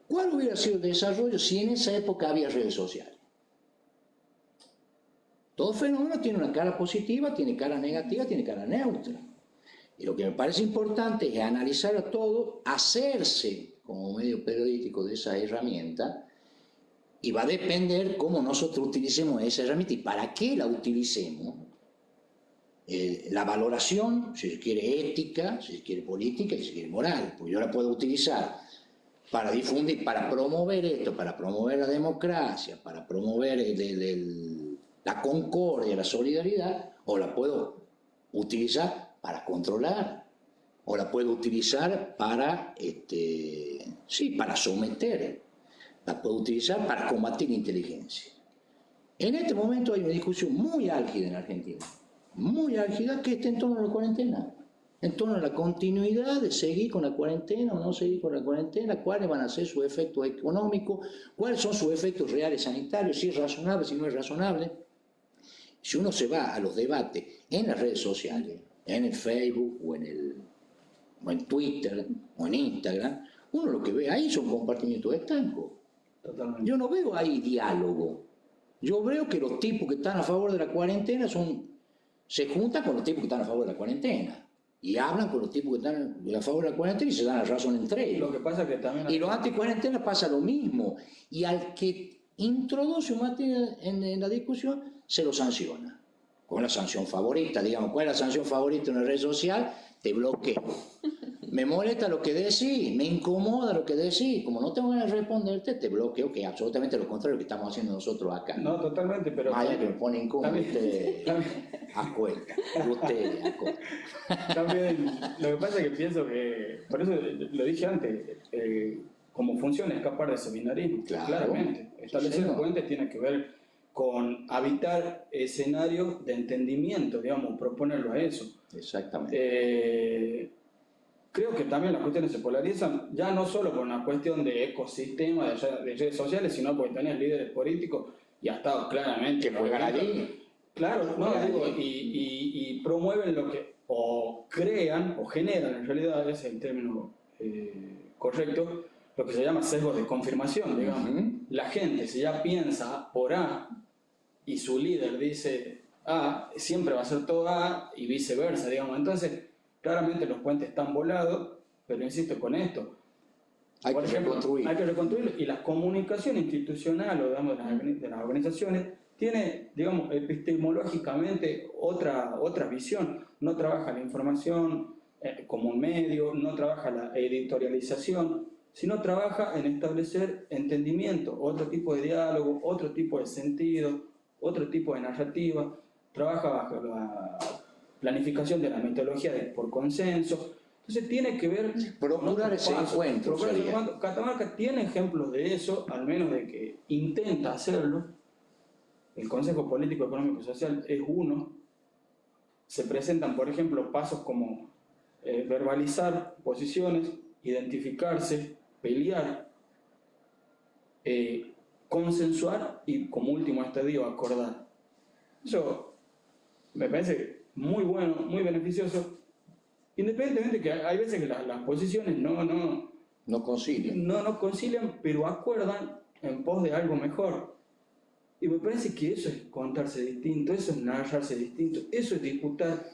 ¿cuál hubiera sido el desarrollo si en esa época había redes sociales? Todo fenómeno tiene una cara positiva, tiene cara negativa, tiene cara neutra. Y lo que me parece importante es analizar a todo, hacerse como medio periodístico de esa herramienta, y va a depender cómo nosotros utilicemos esa herramienta y para qué la utilicemos. La valoración, si se quiere ética, si se quiere política, si se quiere moral, pues yo la puedo utilizar para difundir, para promover esto, para promover la democracia, para promover la concordia, la solidaridad, o la puedo utilizar para controlar, o la puedo utilizar para someter, la puedo utilizar para combatir la inteligencia. En este momento hay una discusión muy álgida en Argentina, muy álgida, que está en torno a la cuarentena, en torno a la continuidad de seguir con la cuarentena o no seguir con la cuarentena, cuáles van a ser sus efectos económicos, cuáles son sus efectos reales sanitarios, si es razonable, si no es razonable. Si uno se va a los debates en las redes sociales, en el Facebook o en Twitter o en Instagram, uno lo que ve ahí son compartimientos estancos. Totalmente. Yo no veo ahí diálogo. Yo veo que los tipos que están a favor de la cuarentena se juntan con los tipos que están a favor de la cuarentena. Y hablan con los tipos que están a favor de la cuarentena y se dan la razón entre ellos. Lo que pasa que también... Y los anticuarentenas pasa lo mismo. Y al que introduce un materia en la discusión, se lo sanciona. Con la sanción favorita, digamos. ¿Cuál es la sanción favorita en una red social? Te bloqueo. Me molesta lo que decís, me incomoda lo que decís. Como no tengo ganas de responderte, te bloqueo, que es absolutamente lo contrario que estamos haciendo nosotros acá. No, totalmente, pero... Vaya que me pone incómodo usted a cuenta. Usted a cuenta. También, lo que pasa es que pienso que, por eso lo dije antes, como funciona escapar del seminarismo, Claro. claramente. Establecer Sí, puentes tiene que ver con habitar escenarios de entendimiento, digamos, proponerlo a eso. Exactamente. Creo que también las cuestiones se polarizan, ya no solo por una cuestión de ecosistema, de redes sociales, sino porque tenés líderes políticos y ha estado claramente... Que juegan allí. Claro, no, digo, y promueven lo que, o crean, o generan, en realidad ese es el término correcto, lo que se llama sesgos de confirmación, digamos. La gente, si ya piensa por A y su líder dice A, siempre va a ser todo A y viceversa, digamos. Entonces, claramente los puentes están volados, pero insisto con esto. Hay que reconstruir. Hay que reconstruirlo, y la comunicación institucional, o digamos, de las organizaciones, tiene, digamos, epistemológicamente otra visión. No trabaja la información como un medio, no trabaja la editorialización, sino trabaja en establecer entendimiento, otro tipo de diálogo, otro tipo de sentido, otro tipo de narrativa. Trabaja bajo la planificación de la metodología por consenso. Entonces tiene que ver... Procurar ese encuentro. Catamarca tiene ejemplos de eso, al menos de que intenta hacerlo. El Consejo Político, Económico y Social es uno. Se presentan, por ejemplo, pasos como verbalizar posiciones, identificarse, pelear, consensuar y, como último estadio, acordar. Eso me parece muy bueno, muy beneficioso, independientemente que hay veces que las posiciones no concilian. No concilian, pero acuerdan en pos de algo mejor. Y me parece que eso es contarse distinto, eso es narrarse distinto, eso es disputar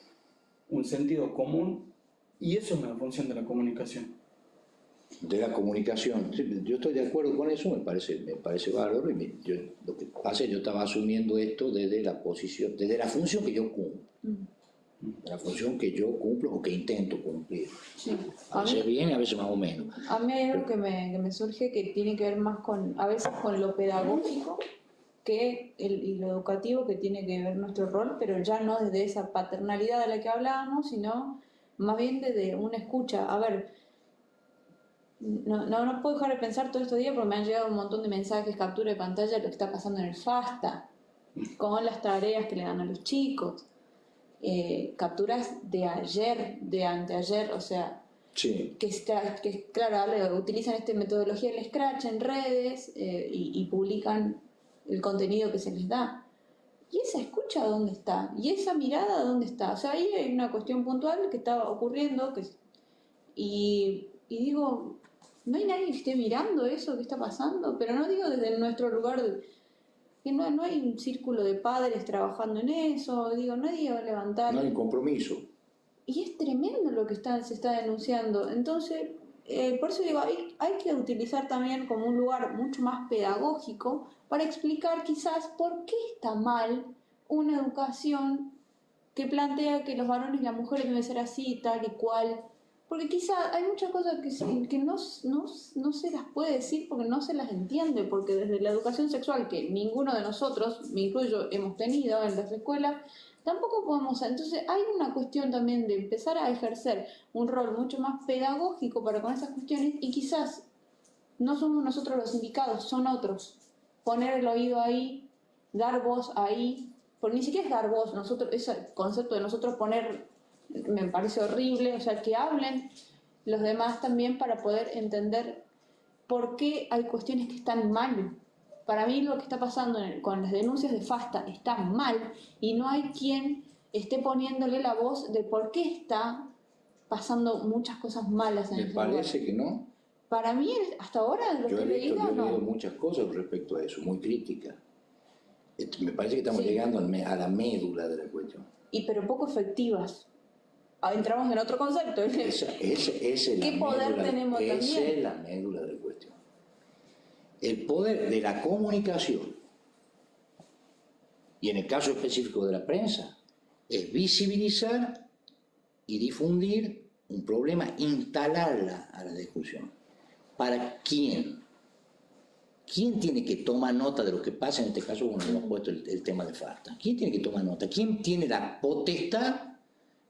un sentido común, y eso es una función de la comunicación. De la comunicación. Yo estoy de acuerdo con eso, me parece bárbaro. Lo que pasa es que yo estaba asumiendo esto desde la posición, desde la función que yo cumplo. La función que yo cumplo o que intento cumplir. Sí. A veces bien, a veces más o menos. A mí hay algo que me surge que tiene que ver más a veces con lo pedagógico y lo educativo, que tiene que ver nuestro rol, pero ya no desde esa paternalidad de la que hablábamos, sino más bien desde una escucha. A ver, no puedo dejar de pensar todo estos días porque me han llegado un montón de mensajes, captura de pantalla de lo que está pasando en el FASTA, con las tareas que le dan a los chicos, capturas de ayer, de anteayer, o sea, sí. que claro, utilizan esta metodología del Scratch en redes y publican el contenido que se les da. ¿Y esa escucha dónde está? ¿Y esa mirada dónde está? O sea, ahí hay una cuestión puntual que está ocurriendo y digo, no hay nadie que esté mirando eso que está pasando, pero no digo desde nuestro lugar, que no hay un círculo de padres trabajando en eso, digo, nadie va a levantar. No hay compromiso. Y es tremendo lo que se está denunciando. Entonces, por eso digo, hay que utilizar también como un lugar mucho más pedagógico para explicar quizás por qué está mal una educación que plantea que los varones y las mujeres deben ser así, tal y cual. Porque quizá hay muchas cosas que no se las puede decir porque no se las entiende, porque desde la educación sexual, que ninguno de nosotros, me incluyo, hemos tenido en las escuelas, tampoco podemos. Entonces hay una cuestión también de empezar a ejercer un rol mucho más pedagógico para con esas cuestiones, y quizás no somos nosotros los indicados, son otros. Poner el oído ahí, dar voz ahí, porque ni siquiera es dar voz, ese concepto de nosotros poner me parece horrible, o sea, que hablen los demás también para poder entender por qué hay cuestiones que están mal. Para mí lo que está pasando con las denuncias de FASTA está mal y no hay quien esté poniéndole la voz de por qué está pasando muchas cosas malas en el lugar. ¿Me parece que no? Para mí, hasta ahora, lo que he leído, yo he leído muchas cosas respecto a eso, muy críticas. Me parece que estamos llegando a la médula de la cuestión. Pero poco efectivas. Entramos en otro concepto. ¿Qué poder tenemos también? Esa es la médula de la cuestión. El poder de la comunicación, y en el caso específico de la prensa, es visibilizar y difundir un problema, instalarla a la discusión. ¿Para quién? ¿Quién tiene que tomar nota de lo que pasa? En este caso, bueno, hemos puesto el tema de FASTA. ¿Quién tiene que tomar nota? ¿Quién tiene la potestad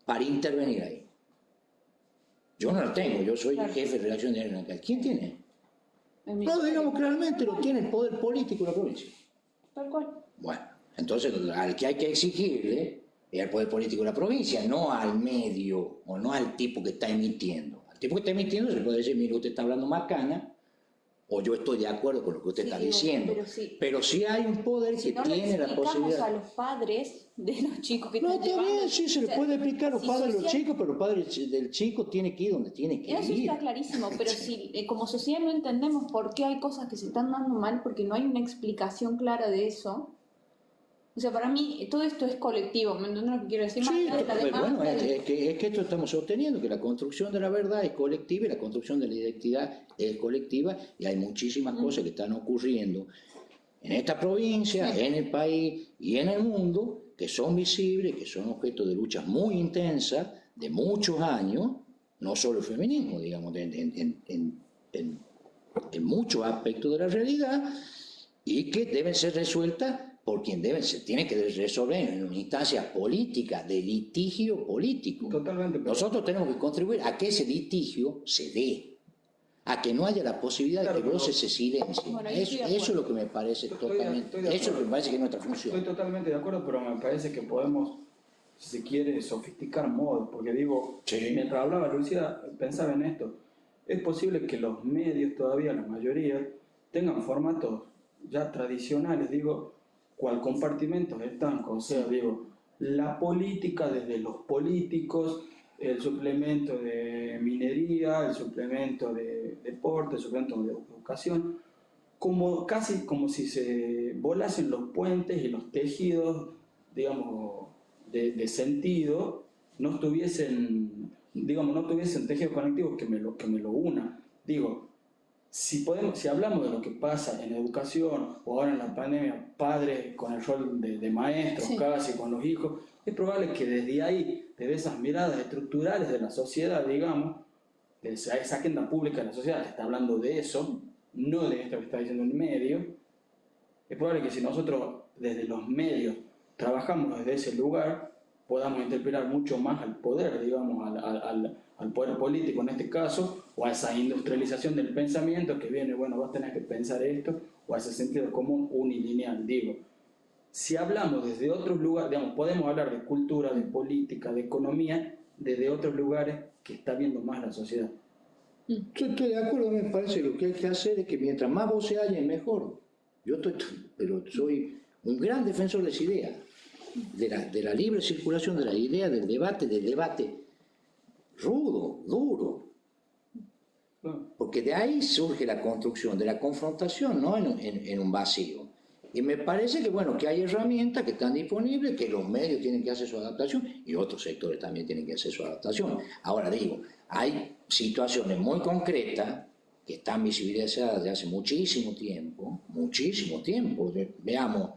para intervenir ahí? Yo no la tengo, yo soy jefe de relación diaria nacional. ¿Quién tiene? No, digamos claramente, lo tiene el poder político de la provincia. Tal cual. Bueno, entonces al que hay que exigirle es al poder político de la provincia, no al medio o no al tipo que está emitiendo. Al tipo que está emitiendo se le puede decir, mire, usted está hablando macana, o yo estoy de acuerdo con lo que usted está diciendo. Pero sí hay un poder que tiene la posibilidad. A los padres de los chicos que no, están llevando. Bien, sí, se le puede explicar a los padres de los chicos, pero los padres del chico tiene que ir donde tiene que ir. Eso está clarísimo, pero si como sociedad no entendemos por qué hay cosas que se están dando mal, porque no hay una explicación clara de eso, O sea, para mí todo esto es colectivo, ¿me entiendes lo que quiero decir? Sí, Más allá de la bueno, demanda, es que esto estamos sosteniendo, que la construcción de la verdad es colectiva y la construcción de la identidad es colectiva, y hay muchísimas cosas que están ocurriendo en esta provincia, en el país y en el mundo, que son visibles, que son objeto de luchas muy intensas, de muchos años, no solo el feminismo, digamos, en muchos aspectos de la realidad, y que deben ser resueltas por quien se tiene que resolver en una instancia política, de litigio político. Totalmente. Nosotros tenemos que contribuir a que ese litigio se dé, a que no haya la posibilidad de que voces se silencien. Bueno, eso es lo que me parece totalmente, eso es lo que me parece que es nuestra función. Estoy totalmente de acuerdo, pero me parece que podemos, si se quiere, sofisticar modos, porque digo, mientras hablaba Lucía, pensaba en esto. Es posible que los medios todavía, la mayoría, tengan formatos ya tradicionales, digo, cual compartimentos estancos, o sea, digo, la política desde los políticos, el suplemento de minería, el suplemento de deporte, el suplemento de educación, casi como si se volasen los puentes y los tejidos, digamos, de sentido, no tuviesen tejidos conectivos que me lo unan. Digo, si hablamos de lo que pasa en educación o ahora en la pandemia, padres con el rol de maestros casi con los hijos, es probable que desde ahí, desde esas miradas estructurales de la sociedad, digamos, de esa agenda pública de la sociedad que está hablando de eso, no de esto que está diciendo el medio, es probable que si nosotros desde los medios trabajamos desde ese lugar, podamos interpelar mucho más al poder, digamos, al poder político en este caso, o a esa industrialización del pensamiento que viene, bueno, vos tenés que pensar esto, o a ese sentido común unilineal, digo. Si hablamos desde otros lugares, digamos, podemos hablar de cultura, de política, de economía, desde otros lugares que está viendo más la sociedad. Yo estoy de acuerdo, me parece que lo que hay que hacer es que mientras más voces haya, mejor. Pero soy un gran defensor de esa idea, de la libre circulación de la idea, del debate rudo, duro. Porque de ahí surge la construcción, de la confrontación, no en un vacío. Y me parece que, bueno, que hay herramientas que están disponibles, que los medios tienen que hacer su adaptación y otros sectores también tienen que hacer su adaptación. Ahora digo, hay situaciones muy concretas que están visibilizadas desde hace muchísimo tiempo. Veamos,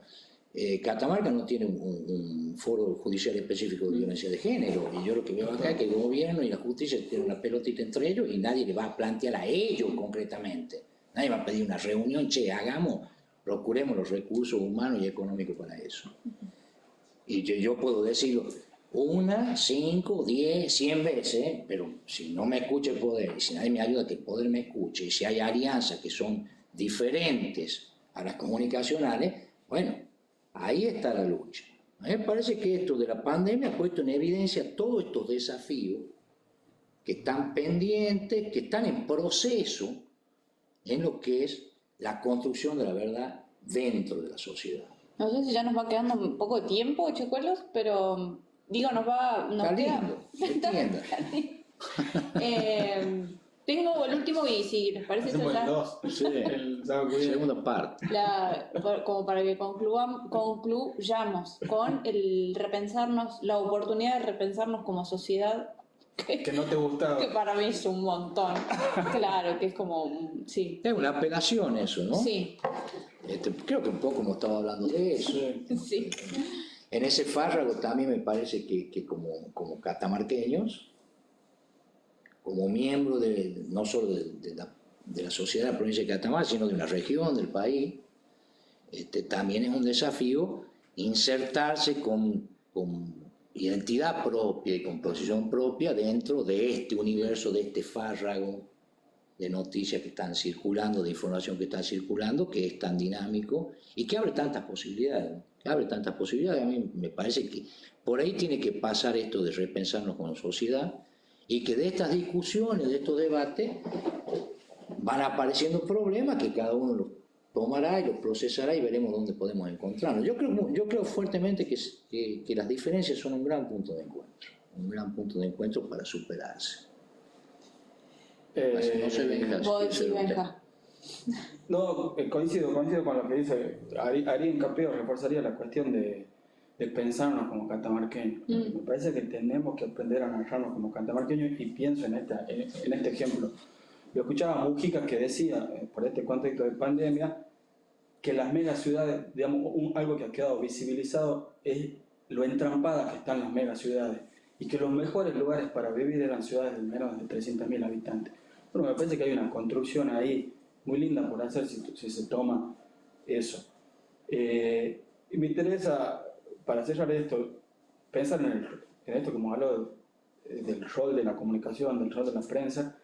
Catamarca no tiene un foro judicial específico de violencia de género, y yo lo que veo acá es que el gobierno y la justicia tienen una pelotita entre ellos y nadie le va a plantear a ellos concretamente. Nadie va a pedir una reunión, procuremos los recursos humanos y económicos para eso. Y yo puedo decirlo 1, 5, 10, 100 veces, pero si no me escucha el poder, y si nadie me ayuda a que el poder me escuche, y si hay alianzas que son diferentes a las comunicacionales, bueno, ahí está la lucha. A mí me parece que esto de la pandemia ha puesto en evidencia todos estos desafíos que están pendientes, que están en proceso en lo que es la construcción de la verdad dentro de la sociedad. No sé si ya nos va quedando un poco de tiempo, chicuelos, pero digo, nos Está queda... lindo, tengo el último y si les parece hacemos ya... el 2, sí, segunda parte. Como para que concluyamos con el repensarnos, la oportunidad de repensarnos como sociedad. Que no te gustaba. Que para mí es un montón. Claro, que es como, sí. Es una apelación eso, ¿no? Sí. Creo que un poco hemos estado hablando de eso. Sí. En ese fárrago también me parece que como catamarqueños, como miembro no solo de la sociedad de la provincia de Catamarca, sino de una región del país, también es un desafío insertarse con identidad propia y con posición propia dentro de este universo, de este fárrago de noticias que están circulando, de información que está circulando, que es tan dinámico y que abre tantas posibilidades. A mí me parece que por ahí tiene que pasar esto de repensarnos como sociedad, y que de estas discusiones, de estos debates, van apareciendo problemas que cada uno los tomará y los procesará y veremos dónde podemos encontrarnos. Yo creo fuertemente que las diferencias son un gran punto de encuentro para superarse. No se venga. Vos decís, Benja. No, coincido con lo que dice. Haría hincapié o reforzaría la cuestión de pensarnos como catamarqueños. Me parece que tenemos que aprender a narrarnos como catamarqueños y pienso en este ejemplo. Yo escuchaba a Mujica que decía, por este contexto de pandemia, que las megaciudades, digamos, algo que ha quedado visibilizado es lo entrampadas que están las megaciudades y que los mejores lugares para vivir eran ciudades de menos de 300.000 habitantes. Bueno, me parece que hay una construcción ahí muy linda por hacer si se toma eso. Y me interesa, para cerrar esto, pensar en esto que hemos hablado del rol de la comunicación, del rol de la prensa.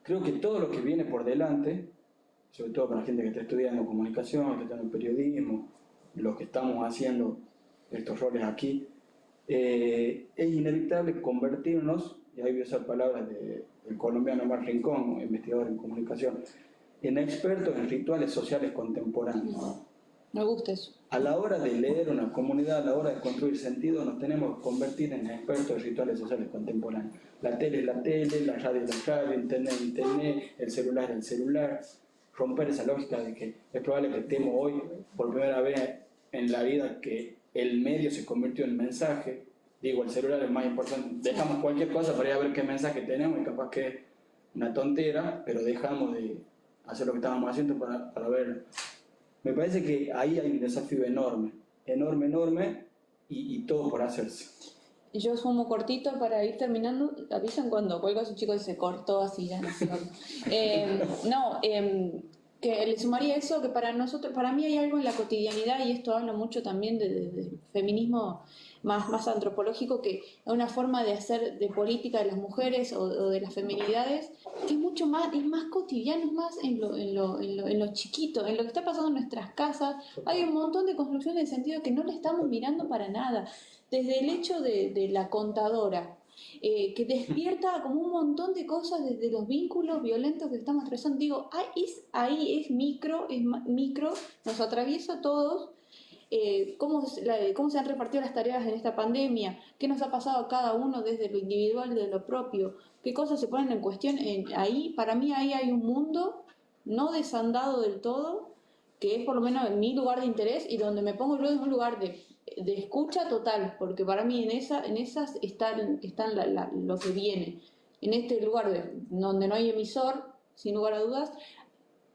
Creo que todo lo que viene por delante, sobre todo para la gente que está estudiando comunicación, que está en el periodismo, los que estamos haciendo estos roles aquí, es inevitable convertirnos, y ahí voy a usar palabras del colombiano Mar Rincón, investigador en comunicación, en expertos en rituales sociales contemporáneos. Me gusta eso. A la hora de leer una comunidad, a la hora de construir sentido, nos tenemos que convertir en expertos en rituales sociales contemporáneos. La tele es la tele, la radio es la radio, internet es internet, el celular es el celular. Romper esa lógica de que es probable que estemos hoy por primera vez en la vida que el medio se convirtió en mensaje. Digo, el celular es más importante. Dejamos cualquier cosa para ir a ver qué mensaje tenemos y capaz que es una tontera, pero dejamos de hacer lo que estábamos haciendo para ver. Me parece que ahí hay un desafío enorme, y todo por hacerse. Yo sumo cortito para ir terminando. Avisan cuando cuelgo a su chico y se cortó así ya. Que le sumaría eso, que para mí hay algo en la cotidianidad, y esto habla mucho también del feminismo más antropológico, que es una forma de hacer de política de las mujeres o de las feminidades, que es mucho más, es más cotidiano, es más en lo chiquito, en lo que está pasando en nuestras casas. Hay un montón de construcciones de sentido que no le estamos mirando para nada. Desde el hecho de la contadora, que despierta como un montón de cosas desde los vínculos violentos que estamos atravesando. Digo, ahí es micro, nos atraviesa a todos. Cómo se han repartido las tareas en esta pandemia, qué nos ha pasado a cada uno desde lo individual, desde lo propio, qué cosas se ponen en cuestión. Ahí, para mí, ahí hay un mundo no desandado del todo, que es por lo menos en mi lugar de interés y donde me pongo luego en un lugar de escucha total, porque para mí en esas están lo que viene. En este lugar donde no hay emisor, sin lugar a dudas,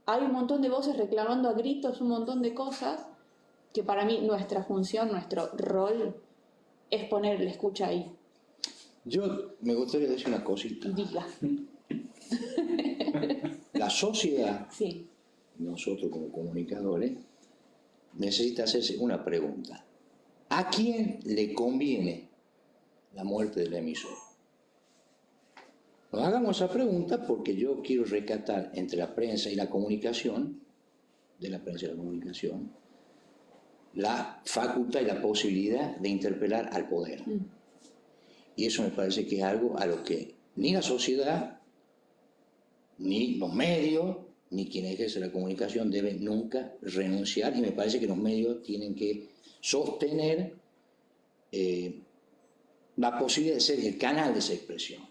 hay un montón de voces reclamando a gritos un montón de cosas, que para mí nuestra función, nuestro rol, es poner la escucha ahí. Yo me gustaría decir una cosita. Diga. La sociedad, sí, nosotros como comunicadores, necesita hacerse una pregunta. ¿A quién le conviene la muerte del emisor? Nos hagamos esa pregunta porque yo quiero rescatar entre la prensa y la comunicación, la facultad y la posibilidad de interpelar al poder. Y eso me parece que es algo a lo que ni la sociedad, ni los medios, ni quien ejerce la comunicación deben nunca renunciar, y me parece que los medios tienen que sostener la posibilidad de ser el canal de esa expresión,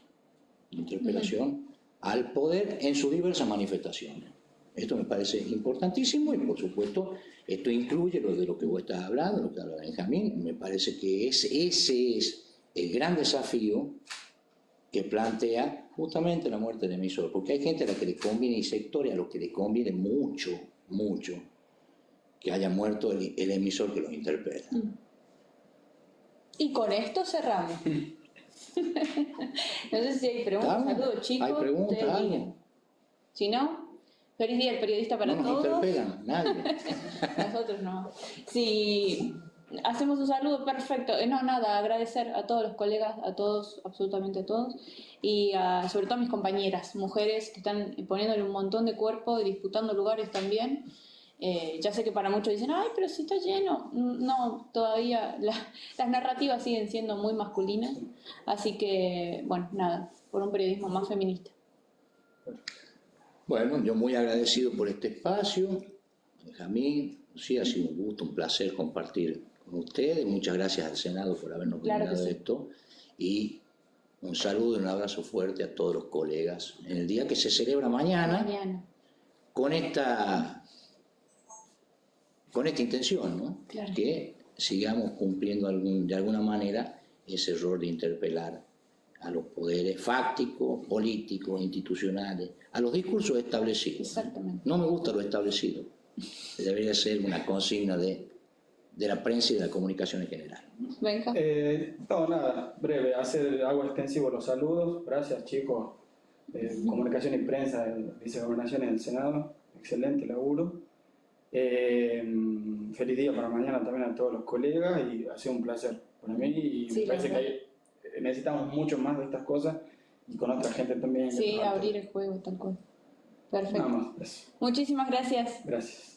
de interpelación al poder en sus diversas manifestaciones. Esto me parece importantísimo, y por supuesto esto incluye lo que vos estás hablando, lo que habla Benjamín. Me parece que ese es el gran desafío que plantea justamente la muerte del emisor, porque hay gente a la que le conviene, y sectores a los que le conviene mucho que haya muerto el emisor que los interpela. Y con esto cerramos. No sé si hay preguntas. Saludos, chicos. ¿Hay preguntas? Si no, feliz día del periodista para todos. No nos interpelan, nadie. Nosotros no. Si hacemos un saludo, perfecto. Nada, agradecer a todos los colegas, a todos, absolutamente a todos, y sobre todo a mis compañeras, mujeres que están poniéndole un montón de cuerpo y disputando lugares también. Ya sé que para muchos dicen, ay, pero si está lleno. No, todavía las narrativas siguen siendo muy masculinas. Así que, bueno, nada, por un periodismo más feminista. Bueno, yo muy agradecido por este espacio. Benjamín, sí, ha sido un gusto, un placer compartir con ustedes. Muchas gracias al Senado por habernos brindado esto. Y un saludo y un abrazo fuerte a todos los colegas en el día que se celebra mañana. con esta intención, ¿no? Claro. Que sigamos cumpliendo de alguna manera ese rol de interpelar a los poderes fácticos, políticos, institucionales, a los discursos establecidos. Exactamente. No me gusta lo establecido. Debería ser una consigna de la prensa y de la comunicación en general. Benja. No, nada, breve, hago extensivo los saludos. Gracias, chicos. Comunicación y prensa, vicegobernación en el Senado. Excelente laburo. Feliz día para mañana también a todos los colegas y ha sido un placer para mí y Sí, me parece que necesitamos mucho más de estas cosas y con otra gente también. Sí, abrir el juego, tal cual. Perfecto. Nada más, gracias. Muchísimas gracias. Gracias.